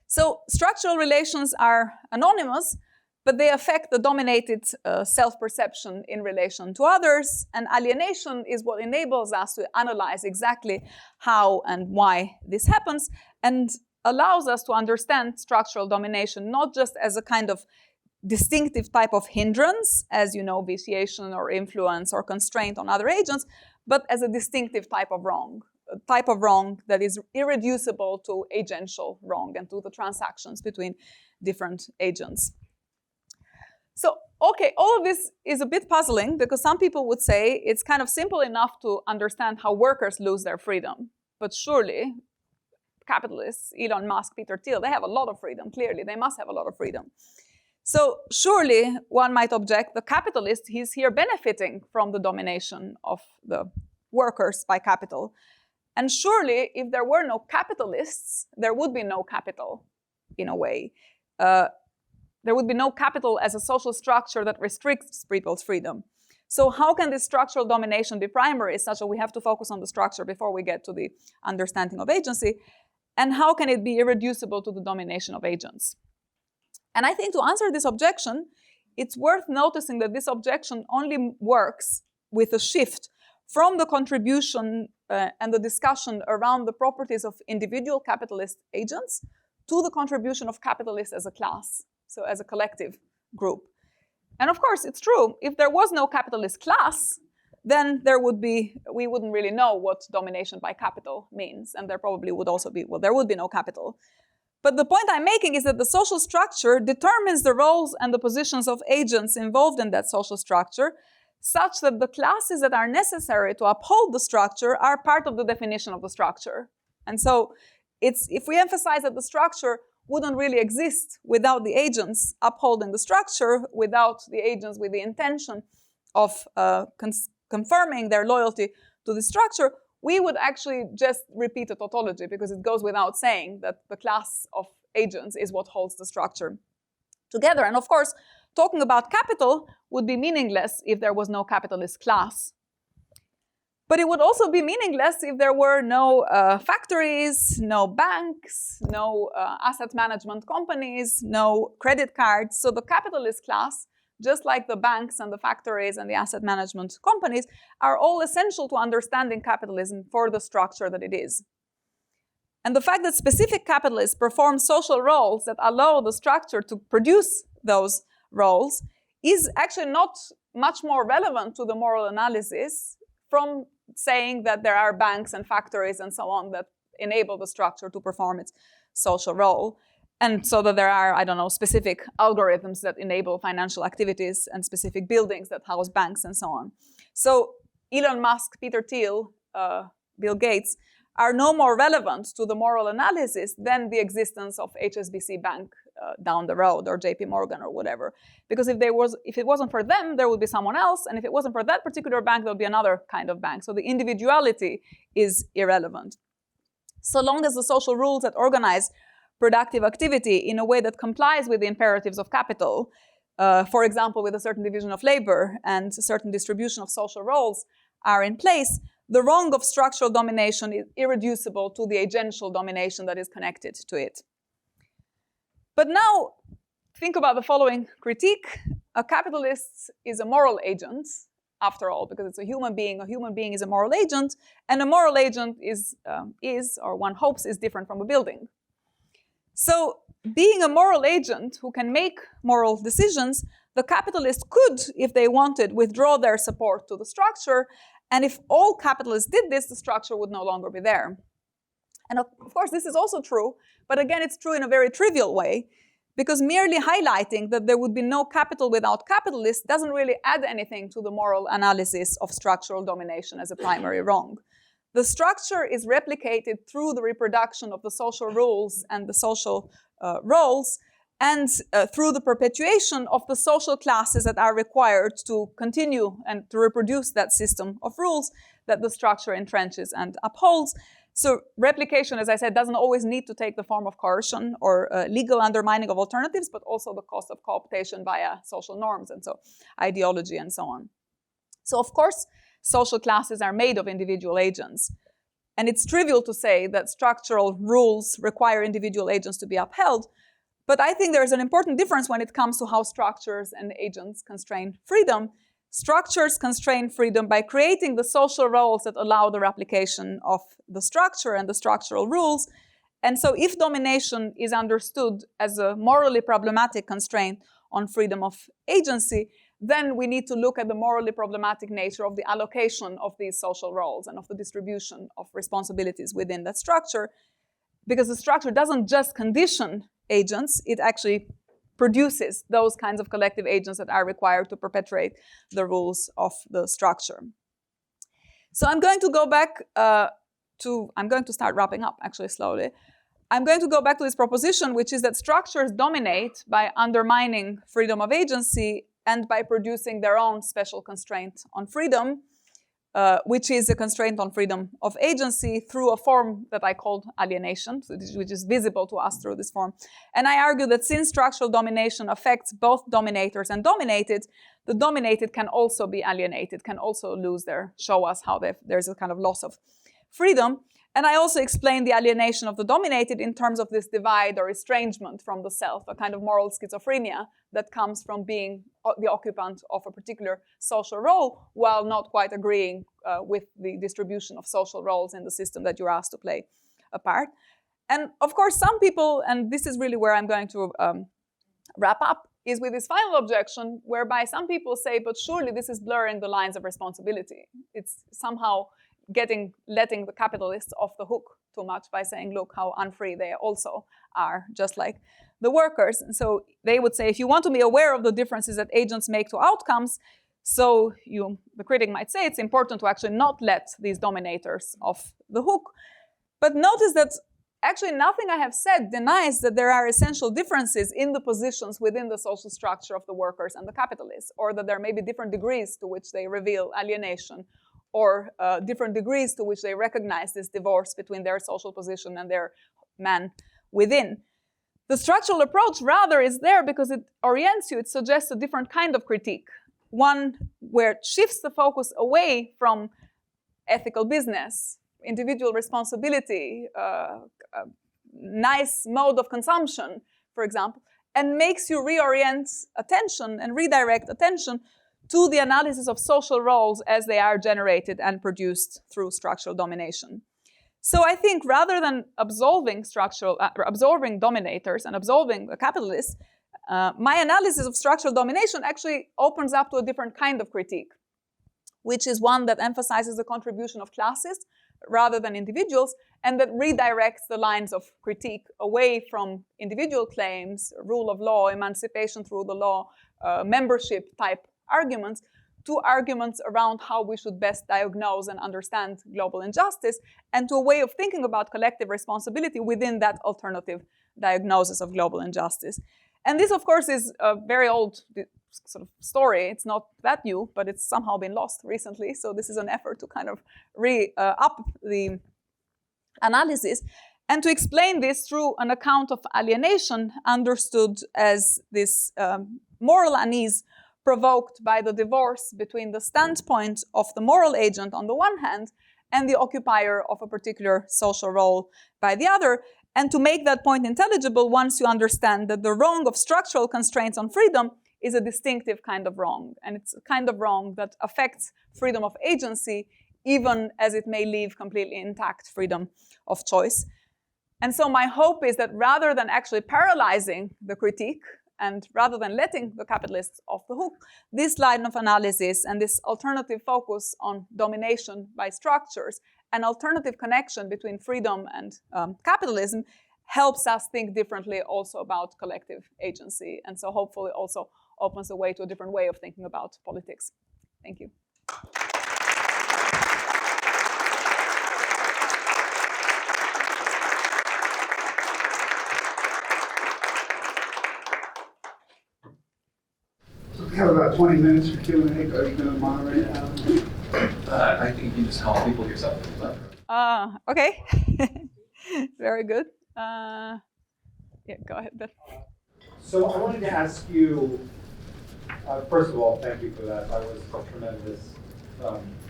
So structural relations are anonymous, but they affect the dominated self-perception in relation to others, and alienation is what enables us to analyze exactly how and why this happens, and allows us to understand structural domination not just as a kind of distinctive type of hindrance, as vitiation or influence or constraint on other agents, but as a distinctive type of wrong. A type of wrong that is irreducible to agential wrong and to the transactions between different agents. So, okay, all of this is a bit puzzling because some people would say it's kind of simple enough to understand how workers lose their freedom. But surely, capitalists, Elon Musk, Peter Thiel, they have a lot of freedom, clearly. They must have a lot of freedom. So surely, one might object, the capitalist, he's here benefiting from the domination of the workers by capital. And surely, if there were no capitalists, there would be no capital, in a way. There would be no capital as a social structure that restricts people's freedom. So how can this structural domination be primary, such that we have to focus on the structure before we get to the understanding of agency? And how can it be irreducible to the domination of agents? And I think to answer this objection, it's worth noticing that this objection only works with a shift from the contribution and the discussion around the properties of individual capitalist agents to the contribution of capitalists as a class, so as a collective group. And of course, it's true, if there was no capitalist class, then we wouldn't really know what domination by capital means, and there probably would also be, well, there would be no capital. But the point I'm making is that the social structure determines the roles and the positions of agents involved in that social structure, such that the classes that are necessary to uphold the structure are part of the definition of the structure. And so if we emphasize that the structure wouldn't really exist without the agents upholding the structure, without the agents with the intention of confirming their loyalty to the structure, we would actually just repeat a tautology, because it goes without saying that the class of agents is what holds the structure together. And of course, talking about capital would be meaningless if there was no capitalist class. But it would also be meaningless if there were no factories, no banks, no asset management companies, no credit cards. So the capitalist class, just like the banks and the factories and the asset management companies, are all essential to understanding capitalism for the structure that it is. And the fact that specific capitalists perform social roles that allow the structure to produce those roles is actually not much more relevant to the moral analysis from saying that there are banks and factories and so on that enable the structure to perform its social role. And so that there are, I don't know, specific algorithms that enable financial activities and specific buildings that house banks and so on. So Elon Musk, Peter Thiel, Bill Gates are no more relevant to the moral analysis than the existence of HSBC Bank down the road, or JP Morgan or whatever. Because if it wasn't for them, there would be someone else. And if it wasn't for that particular bank, there would be another kind of bank. So the individuality is irrelevant. So long as the social rules that organize productive activity in a way that complies with the imperatives of capital, for example, with a certain division of labor and a certain distribution of social roles are in place, the wrong of structural domination is irreducible to the agential domination that is connected to it. But now, think about the following critique. A capitalist is a moral agent, after all, because it's a human being. A human being is a moral agent, and a moral agent is, or one hopes, is different from a building. So, being a moral agent who can make moral decisions, the capitalist could, if they wanted, withdraw their support to the structure. And if all capitalists did this, the structure would no longer be there. And of course, this is also true, but again, it's true in a very trivial way, because merely highlighting that there would be no capital without capitalists doesn't really add anything to the moral analysis of structural domination as a primary wrong. The structure is replicated through the reproduction of the social rules and the social roles, and through the perpetuation of the social classes that are required to continue and to reproduce that system of rules that the structure entrenches and upholds. So replication, as I said, doesn't always need to take the form of coercion or legal undermining of alternatives, but also the cost of cooptation via social norms and so ideology and so on. So of course, social classes are made of individual agents. And it's trivial to say that structural rules require individual agents to be upheld. But I think there's an important difference when it comes to how structures and agents constrain freedom. Structures constrain freedom by creating the social roles that allow the replication of the structure and the structural rules. And so if domination is understood as a morally problematic constraint on freedom of agency, then we need to look at the morally problematic nature of the allocation of these social roles and of the distribution of responsibilities within that structure. Because the structure doesn't just condition agents, it actually produces those kinds of collective agents that are required to perpetuate the rules of the structure. So I'm going to go back I'm going to start wrapping up actually slowly. I'm going to go back to this proposition, which is that structures dominate by undermining freedom of agency and by producing their own special constraint on freedom. which is a constraint on freedom of agency through a form that I called alienation, which is visible to us through this form. And I argue that since structural domination affects both dominators and dominated, the dominated can also be alienated, can also show us how there's a kind of loss of freedom. And I also explain the alienation of the dominated in terms of this divide or estrangement from the self, a kind of moral schizophrenia that comes from being the occupant of a particular social role while not quite agreeing with the distribution of social roles in the system that you're asked to play a part. And of course, some people, and this is really where I'm going to wrap up, is with this final objection, whereby some people say, but surely this is blurring the lines of responsibility. It's somehow letting the capitalists off the hook too much by saying, look how unfree they also are, just like the workers. And so they would say, if you want to be aware of the differences that agents make to outcomes, so the critic might say it's important to actually not let these dominators off the hook. But notice that actually nothing I have said denies that there are essential differences in the positions within the social structure of the workers and the capitalists, or that there may be different degrees to which they reveal alienation, or different degrees to which they recognize this divorce between their social position and their man within. The structural approach rather is there because it orients you, it suggests a different kind of critique, one where it shifts the focus away from ethical business, individual responsibility, nice mode of consumption, for example, and makes you reorient attention and redirect attention to the analysis of social roles as they are generated and produced through structural domination. So I think rather than absorbing dominators and absolving the capitalists, my analysis of structural domination actually opens up to a different kind of critique, which is one that emphasizes the contribution of classes rather than individuals, and that redirects the lines of critique away from individual claims, rule of law, emancipation through the law, membership type arguments, to arguments around how we should best diagnose and understand global injustice, and to a way of thinking about collective responsibility within that alternative diagnosis of global injustice. And this, of course, is a very old sort of story. It's not that new, but it's somehow been lost recently. So this is an effort to kind of up the analysis and to explain this through an account of alienation understood as this moral unease provoked by the divorce between the standpoint of the moral agent on the one hand and the occupier of a particular social role by the other, and to make that point intelligible once you understand that the wrong of structural constraints on freedom is a distinctive kind of wrong, and it's a kind of wrong that affects freedom of agency even as it may leave completely intact freedom of choice. And so my hope is that rather than actually paralyzing the critique, and rather than letting the capitalists off the hook, this line of analysis and this alternative focus on domination by structures, an alternative connection between freedom and capitalism, helps us think differently also about collective agency, and so hopefully also opens the way to a different way of thinking about politics. Thank you. We have about 20 minutes for Q&A. Are you going to moderate? I think you just call people yourself. Okay. Very good. Yeah, go ahead, Beth. So I wanted to ask you, first of all, thank you for that. That was a tremendous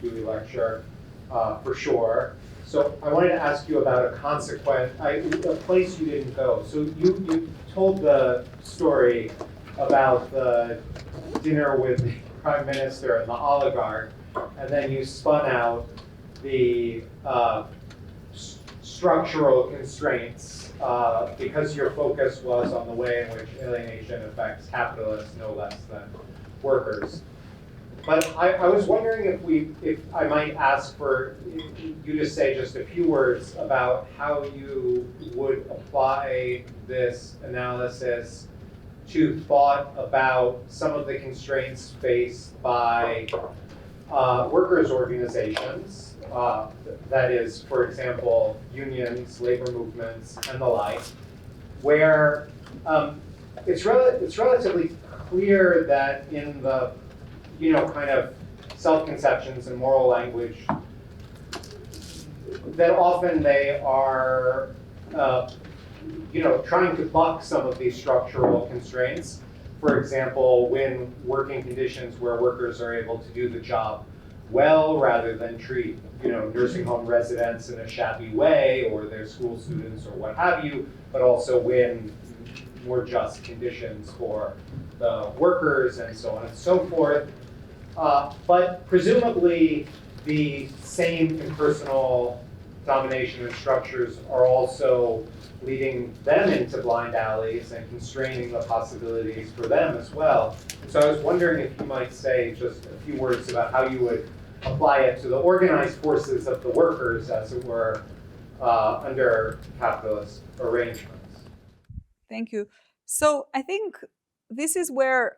Dewey lecture, for sure. So I wanted to ask you about a place you didn't go. So you told the story about the dinner with the prime minister and the oligarch, and then you spun out the structural constraints because your focus was on the way in which alienation affects capitalists no less than workers. But I was wondering if I might ask for you to say just a few words about how you would apply this analysis to thought about some of the constraints faced by workers' organizations, that is, for example, unions, labor movements, and the like, where it's relatively clear that in the kind of self-conceptions and moral language, that often they are trying to buck some of these structural constraints. For example, when working conditions where workers are able to do the job well rather than treat nursing home residents in a shabby way, or their school students or what have you, but also win more just conditions for the workers and so on and so forth. But presumably the same impersonal domination and structures are also leading them into blind alleys and constraining the possibilities for them as well. And so I was wondering if you might say just a few words about how you would apply it to the organized forces of the workers, as it were, under capitalist arrangements. Thank you. So I think this is where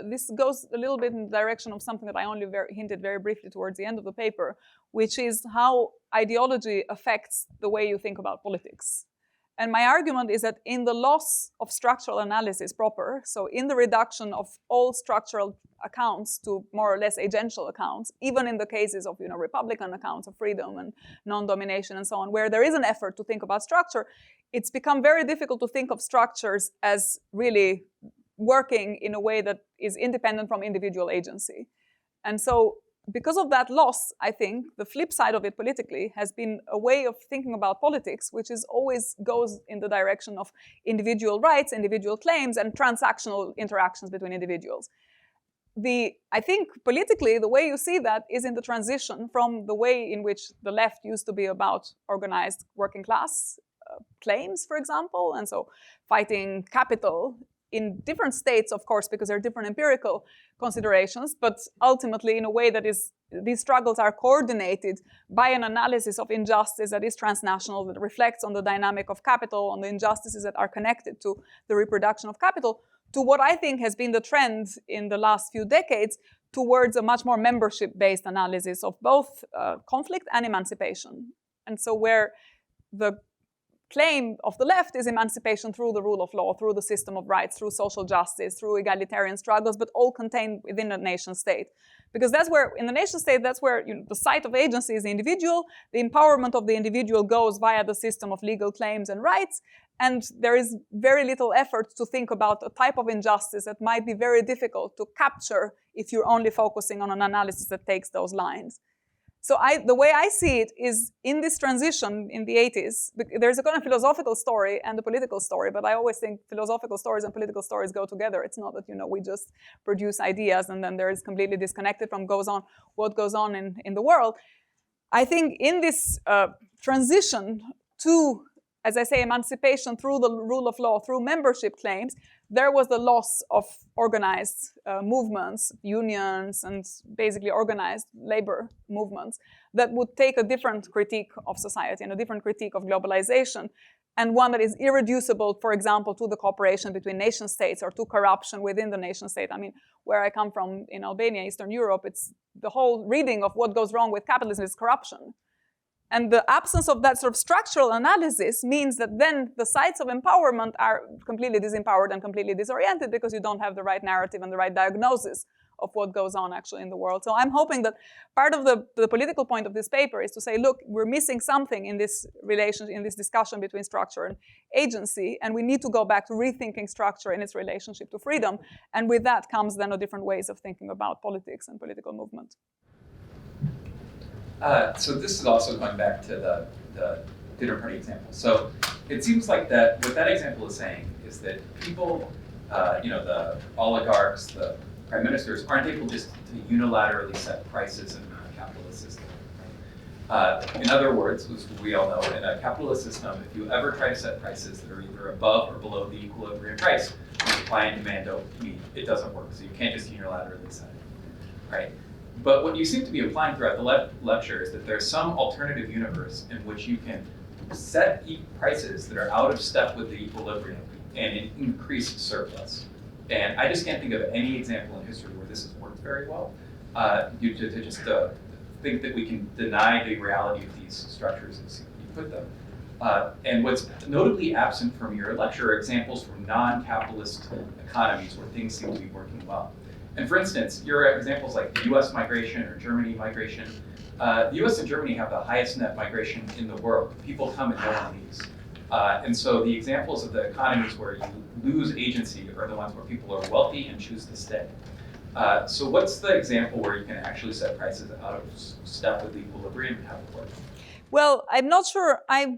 this goes a little bit in the direction of something that I only hinted very briefly towards the end of the paper, which is how ideology affects the way you think about politics. And my argument is that in the loss of structural analysis proper, so in the reduction of all structural accounts to more or less agential accounts, even in the cases of Republican accounts of freedom and non-domination and so on, where there is an effort to think about structure, it's become very difficult to think of structures as really working in a way that is independent from individual agency. And so because of that loss, I think the flip side of it politically has been a way of thinking about politics, which is always goes in the direction of individual rights, individual claims, and transactional interactions between individuals. I think politically, the way you see that is in the transition from the way in which the left used to be about organized working class claims, for example, and so fighting capital in different states, of course, because there are different empirical considerations, but ultimately in a way that these struggles are coordinated by an analysis of injustice that is transnational, that reflects on the dynamic of capital, on the injustices that are connected to the reproduction of capital, to what I think has been the trend in the last few decades towards a much more membership-based analysis of both conflict and emancipation. And so where the claim of the left is emancipation through the rule of law, through the system of rights, through social justice, through egalitarian struggles, but all contained within a nation state. Because that's where, in the nation state, that's where the site of agency is the individual, the empowerment of the individual goes via the system of legal claims and rights, and there is very little effort to think about a type of injustice that might be very difficult to capture if you're only focusing on an analysis that takes those lines. So the way I see it is in this transition in the 80s, there's a kind of philosophical story and a political story, but I always think philosophical stories and political stories go together. It's not that, we just produce ideas and then there is completely disconnected from what goes on in the world. I think in this transition to, as I say, emancipation through the rule of law, through membership claims, there was the loss of organized movements, unions, and basically organized labor movements that would take a different critique of society and a different critique of globalization, and one that is irreducible, for example, to the cooperation between nation states or to corruption within the nation state. I mean, where I come from in Albania, Eastern Europe, it's the whole reading of what goes wrong with capitalism is corruption. And the absence of that sort of structural analysis means that then the sites of empowerment are completely disempowered and completely disoriented because you don't have the right narrative and the right diagnosis of what goes on actually in the world. So I'm hoping that part of the political point of this paper is to say, look, we're missing something in this relation, in this discussion between structure and agency, and we need to go back to rethinking structure in its relationship to freedom. And with that comes then a different ways of thinking about politics and political movement. So this is also going back to the dinner party example. So it seems like that what that example is saying is that people, the oligarchs, the prime ministers, aren't able just to unilaterally set prices in a capitalist system. Right? In other words, as we all know, in a capitalist system, if you ever try to set prices that are either above or below the equilibrium price, supply and demand don't meet, it doesn't work. So you can't just unilaterally set it, right? But what you seem to be implying throughout the lecture is that there's some alternative universe in which you can set prices that are out of step with the equilibrium and increase surplus. And I just can't think of any example in history where this has worked very well. To just think that we can deny the reality of these structures as you put them. And what's notably absent from your lecture are examples from non-capitalist economies where things seem to be working well. And for instance, your examples like the US migration or Germany migration, the US and Germany have the highest net migration in the world. People come and no one leaves. And so the examples of the economies where you lose agency are the ones where people are wealthy and choose to stay. So what's the example where you can actually set prices out of step with equilibrium and have it work? Well, I'm not sure I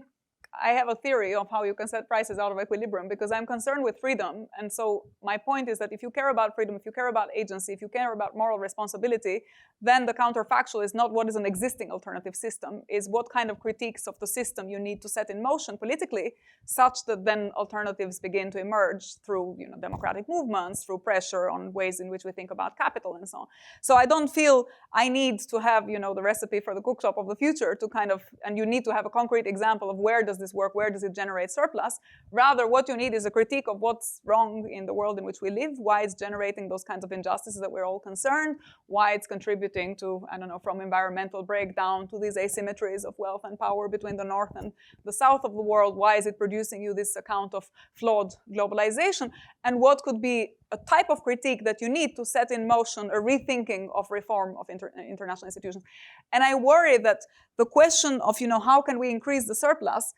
have a theory of how you can set prices out of equilibrium because I'm concerned with freedom. And so my point is that if you care about freedom, if you care about agency, if you care about moral responsibility, then the counterfactual is not what is an existing alternative system, is what kind of critiques of the system you need to set in motion politically such that then alternatives begin to emerge through democratic movements, through pressure on ways in which we think about capital and so on. So I don't feel I need to have the recipe for the cookshop of the future to kind of, and you need to have a concrete example of where does this work, where does it generate surplus. Rather, what you need is a critique of what's wrong in the world in which we live, why it's generating those kinds of injustices that we're all concerned, why it's contributing to, I don't know, from environmental breakdown to these asymmetries of wealth and power between the north and the south of the world, why is it producing you this account of flawed globalization, and what could be a type of critique that you need to set in motion a rethinking of reform of international institutions. And I worry that the question of, how can we increase the surplus,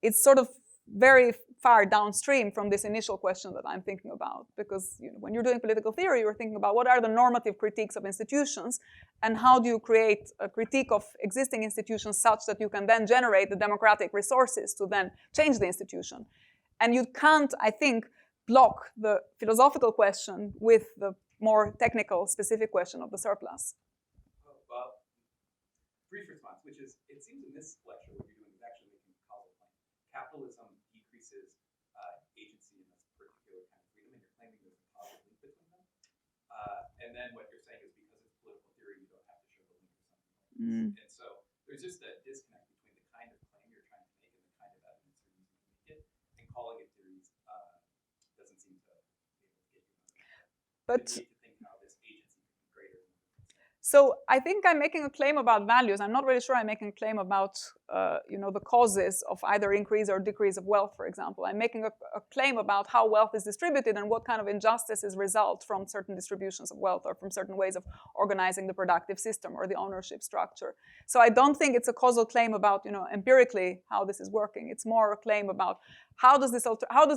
it's sort of very far downstream from this initial question that I'm thinking about. Because when you're doing political theory, you're thinking about what are the normative critiques of institutions and how do you create a critique of existing institutions such that you can then generate the democratic resources to then change the institution. And you can't, I think, block the philosophical question with the more technical, specific question of the surplus. Well, brief response, which is, it seems in this lecture what you're doing is actually making a causal claim. Capitalism decreases agency in this particular kind of freedom, and you're claiming there's a causal link between them. And then what you're saying is because it's political theory, you don't have to show the link or something like this. And so there's just a disconnect between the kind of claim you're trying to make and the kind of evidence you're using to make it, and calling it theories doesn't seem to be able to get you. But you need to think how this agency can be greater. So I think I'm making a claim about values. I'm not really sure I'm making a claim about, the causes of either increase or decrease of wealth, for example. I'm making a claim about how wealth is distributed and what kind of injustices result from certain distributions of wealth or from certain ways of organizing the productive system or the ownership structure. So I don't think it's a causal claim about, empirically how this is working. It's more a claim about how does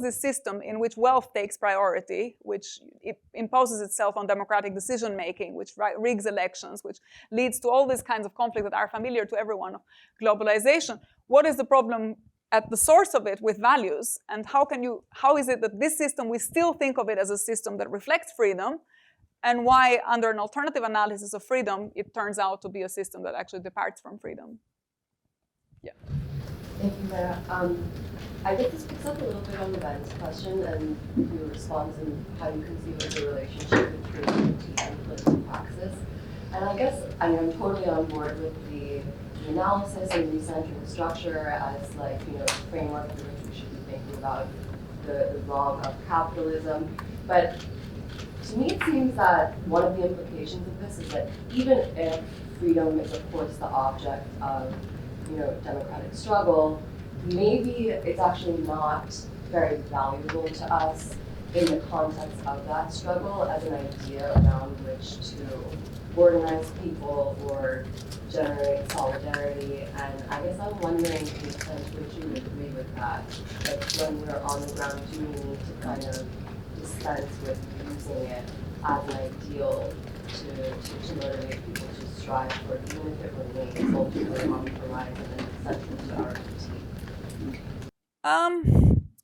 this system in which wealth takes priority, which it imposes itself on democratic decision-making, which rigs elections, which leads to all these kinds of conflicts that are familiar to everyone of globalization. What is the problem at the source of it with values? And how is it that this system, we still think of it as a system that reflects freedom, and why under an alternative analysis of freedom, it turns out to be a system that actually departs from freedom? Yeah. Thank you, Lea. I guess this picks up a little bit on the Ben's question and your response and how you conceive of the relationship between critique and political praxis. And I guess I'm totally on board with the analysis and recentering the structure as the framework through which we should be thinking about the wrong of capitalism. But to me, it seems that one of the implications of this is that even if freedom is, of course, the object of democratic struggle, maybe it's actually not very valuable to us in the context of that struggle as an idea around which to organize people or generate solidarity. And I guess I'm wondering to the extent to which you would agree with that. Like when we're on the ground, do we need to kind of dispense with using it as an ideal to motivate people to strive for, even if it remains ultimately on the horizon and central to our critique?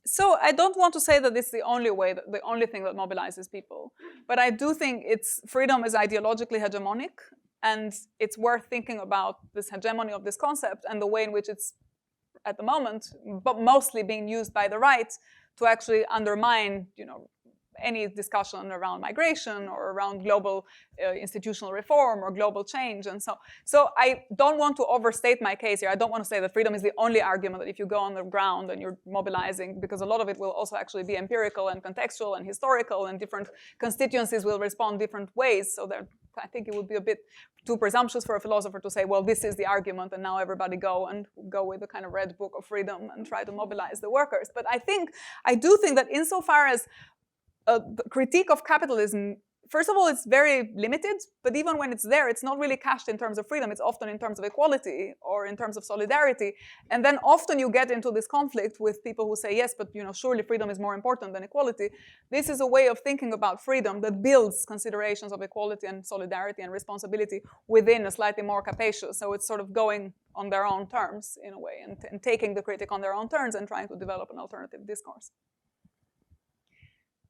So I don't want to say that this is the only way, the only thing that mobilizes people. But I do think freedom is ideologically hegemonic, and it's worth thinking about this hegemony of this concept and the way in which it's, at the moment, but mostly being used by the right to actually undermine, any discussion around migration or around global institutional reform or global change. And so I don't want to overstate my case here. I don't want to say that freedom is the only argument that if you go on the ground and you're mobilizing, because a lot of it will also actually be empirical and contextual and historical, and different constituencies will respond different ways. So I think it would be a bit too presumptuous for a philosopher to say, well, this is the argument, and now everybody go with the kind of red book of freedom and try to mobilize the workers. But I do think that insofar as the critique of capitalism first of all, it's very limited, but even when it's there, it's not really cached in terms of freedom. It's often in terms of equality or in terms of solidarity. And then often you get into this conflict with people who say, yes, but surely freedom is more important than equality. This is a way of thinking about freedom that builds considerations of equality and solidarity and responsibility within a slightly more capacious. So it's sort of going on their own terms in a way and taking the critic on their own terms and trying to develop an alternative discourse.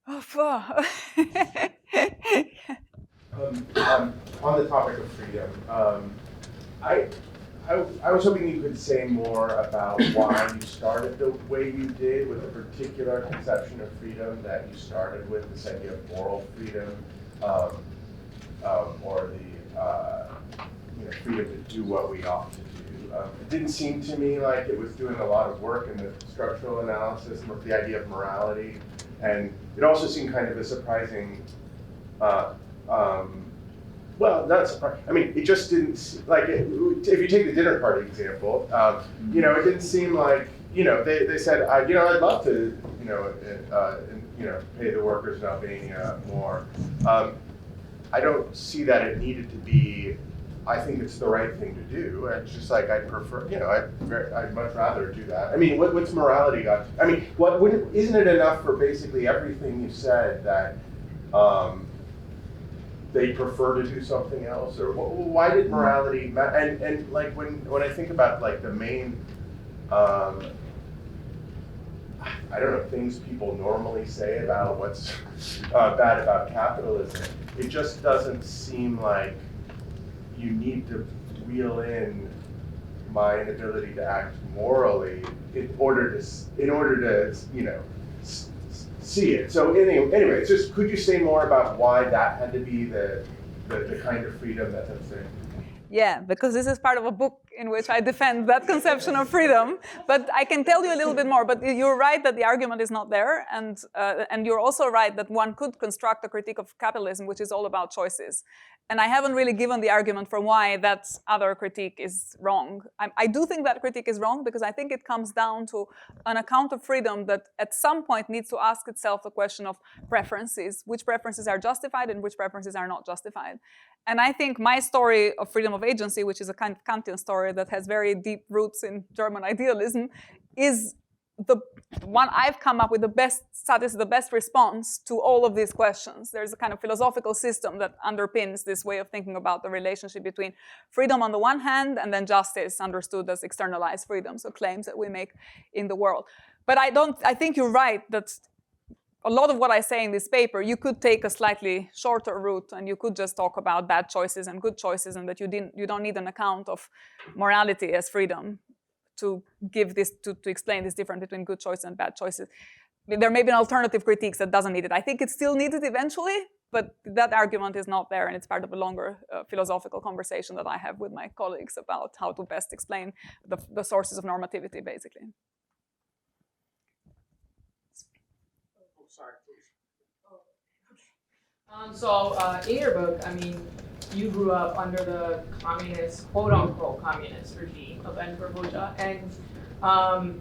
On the topic of freedom, I was hoping you could say more about why you started the way you did with a particular conception of freedom that you started with, this idea of moral freedom, or the freedom to do what we ought to do. It didn't seem to me like it was doing a lot of work in the structural analysis of the idea of morality. And it also seemed kind of a surprising, well, not surprising. I mean, it just didn't, like, if you take the dinner party example, it didn't seem like, they said, I'd love to, pay the workers in Albania more. I don't see that it needed to be, I think it's the right thing to do. It's just like I'd prefer, I'd much rather do that. I mean, what's morality got? I mean, isn't it enough for basically everything you said that they prefer to do something else, or why did morality matter? And like when I think about like the main, I don't know, things people normally say about what's bad about capitalism, it just doesn't seem like you need to wheel in my inability to act morally in order to see it. So anyway, it's just, could you say more about why that had to be the kind of freedom that I'm saying? Yeah, because this is part of a book in which I defend that conception of freedom. But I can tell you a little bit more. But you're right that the argument is not there. And you're also right that one could construct a critique of capitalism, which is all about choices. And I haven't really given the argument for why that other critique is wrong. I do think that critique is wrong because I think it comes down to an account of freedom that at some point needs to ask itself the question of preferences, which preferences are justified and which preferences are not justified. And I think my story of freedom of agency, which is a kind of Kantian story that has very deep roots in German idealism, is the one I've come up with the best response to all of these questions. There's a kind of philosophical system that underpins this way of thinking about the relationship between freedom on the one hand and then justice understood as externalized freedom, so claims that we make in the world. But I think you're right that a lot of what I say in this paper, you could take a slightly shorter route and you could just talk about bad choices and good choices and that you don't need an account of morality as freedom to give this, to explain this difference between good choices and bad choices. There may be an alternative critiques that doesn't need it. I think it's still needed eventually, but that argument is not there and it's part of a longer philosophical conversation that I have with my colleagues about how to best explain the sources of normativity, basically. Sorry, please. In your book, I mean, you grew up under the communist, quote-unquote communist regime of Enver Hoxha, and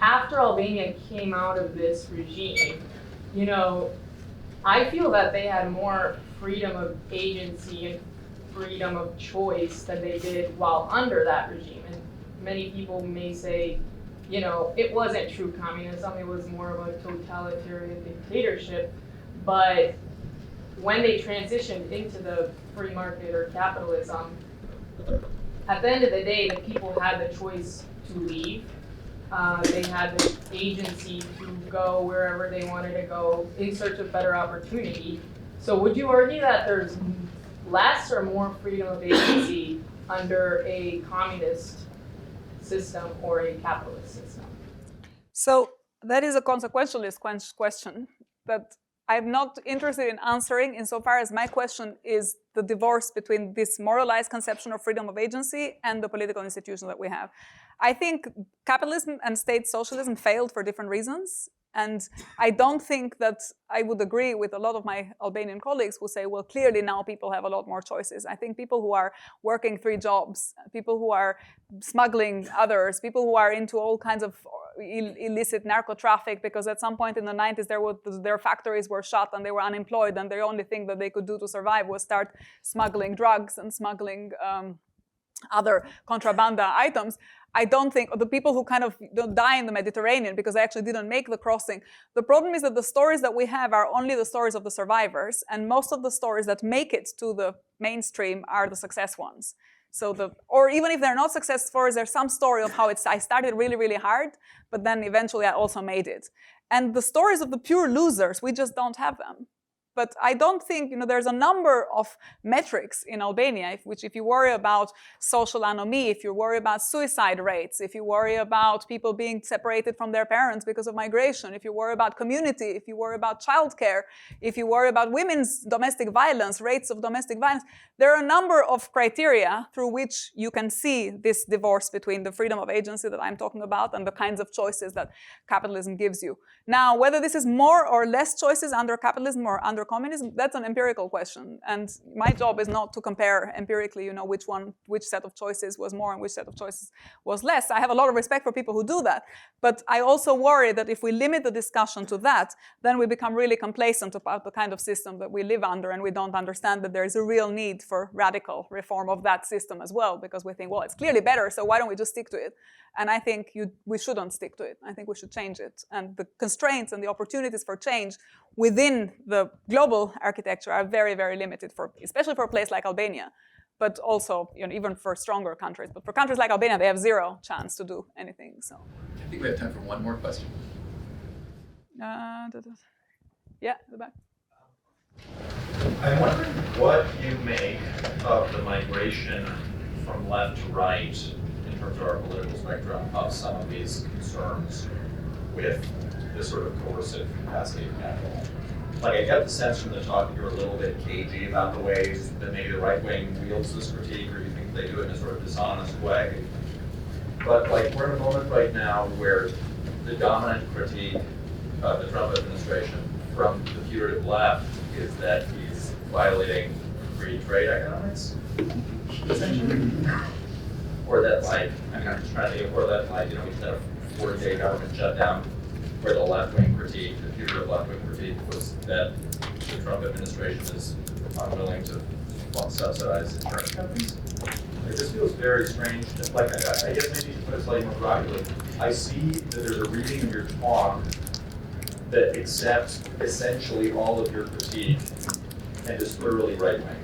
after Albania came out of this regime, I feel that they had more freedom of agency and freedom of choice than they did while under that regime. And many people may say, it wasn't true communism, it was more of a totalitarian dictatorship. But when they transitioned into the free market or capitalism, at the end of the day, the people had the choice to leave. They had the agency to go wherever they wanted to go in search of better opportunity. So would you argue that there's less or more freedom of agency under a communist system or a capitalist system? So that is a consequentialist question that I'm not interested in answering insofar as my question is the divorce between this moralized conception of freedom of agency and the political institution that we have. I think capitalism and state socialism failed for different reasons. And I don't think that I would agree with a lot of my Albanian colleagues who say, well, clearly now people have a lot more choices. I think people who are working 3 jobs, people who are smuggling others, people who are into all kinds of illicit narco traffic, because at some point in the 90s their factories were shut and they were unemployed, and the only thing that they could do to survive was start smuggling drugs and smuggling other contrabanda items. I don't think the people who kind of die in the Mediterranean because they actually didn't make the crossing. The problem is that the stories that we have are only the stories of the survivors, and most of the stories that make it to the mainstream are the success ones. So or even if they're not success stories, there's some story of how I started really, really hard, but then eventually I also made it. And the stories of the pure losers, we just don't have them. But I don't think, there's a number of metrics in Albania, which if you worry about social anomie, if you worry about suicide rates, if you worry about people being separated from their parents because of migration, if you worry about community, if you worry about childcare, if you worry about women's domestic violence, rates of domestic violence, there are a number of criteria through which you can see this divorce between the freedom of agency that I'm talking about and the kinds of choices that capitalism gives you. Now, whether this is more or less choices under capitalism or under communism, that's an empirical question. And my job is not to compare empirically, which set of choices was more and which set of choices was less. I have a lot of respect for people who do that. But I also worry that if we limit the discussion to that, then we become really complacent about the kind of system that we live under, and we don't understand that there is a real need for radical reform of that system as well, because we think, well, it's clearly better, so why don't we just stick to it? And I think we shouldn't stick to it. I think we should change it. And the constraints and the opportunities for change within the global architecture are very, very limited, especially for a place like Albania, but also even for stronger countries. But for countries like Albania, they have zero chance to do anything. So I think we have time for one more question. Yeah, the back. I'm wondering what you make of the migration from left to right in terms of our political spectrum of some of these concerns with this sort of coercive capacity of capital. Like, I get the sense from the talk that you're a little bit cagey about the ways that maybe the right wing wields this critique, or you think they do it in a sort of dishonest way. But like, we're in a moment right now where the dominant critique of the Trump administration from the putative left is that he's violating free trade economics, essentially. Or that, like, I'm just trying to think of, or that, like, we just had a 40-day government shutdown where the left-wing critique, the putative left-wing critique, was that the Trump administration is unwilling to subsidize insurance companies. It just feels very strange. Like, I guess maybe to put it slightly more provocatively, I see that there's a reading of your talk that accepts essentially all of your critique and is thoroughly right-wing.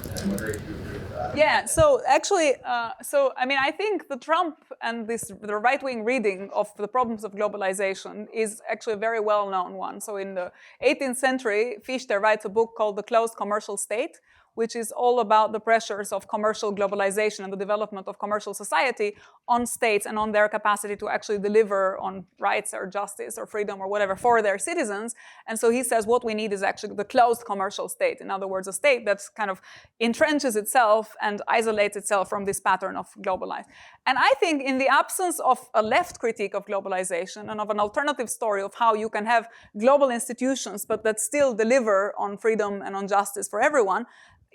And I'm wondering if you agree with that. Yeah, so actually, I think the Trump and the right-wing reading of the problems of globalization is actually a very well-known one. So in the 18th century, Fichte writes a book called The Closed Commercial State, which is all about the pressures of commercial globalization and the development of commercial society on states and on their capacity to actually deliver on rights or justice or freedom or whatever for their citizens. And so he says what we need is actually the closed commercial state. In other words, a state that kind of entrenches itself and isolates itself from this pattern of globalized. And I think in the absence of a left critique of globalization and of an alternative story of how you can have global institutions but that still deliver on freedom and on justice for everyone,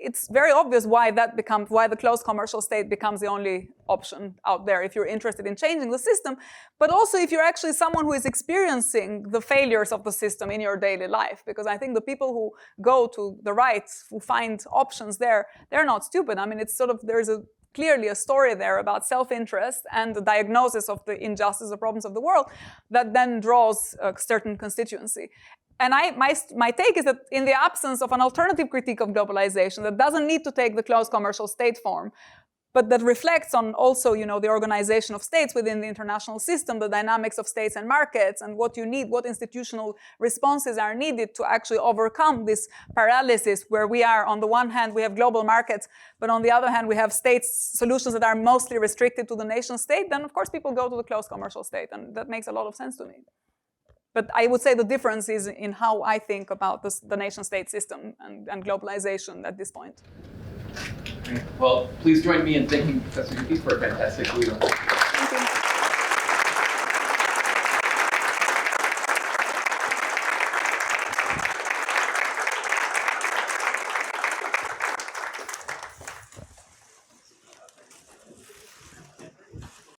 it's very obvious why the closed commercial state becomes the only option out there if you're interested in changing the system, but also if you're actually someone who is experiencing the failures of the system in your daily life. Because I think the people who go to the right, who find options there, they're not stupid. I mean, it's sort of, there's clearly a story there about self-interest and the diagnosis of the injustice, the problems of the world, that then draws a certain constituency. And my take is that in the absence of an alternative critique of globalization that doesn't need to take the closed commercial state form, but that reflects on also, the organization of states within the international system, the dynamics of states and markets, and what you need, what institutional responses are needed to actually overcome this paralysis where we are, on the one hand, we have global markets, but on the other hand, we have states solutions that are mostly restricted to the nation state, then of course people go to the closed commercial state, and that makes a lot of sense to me. But I would say the difference is in how I think about the nation-state system and globalization at this point. Well, please join me in thanking Professor Ypi for a fantastic talk.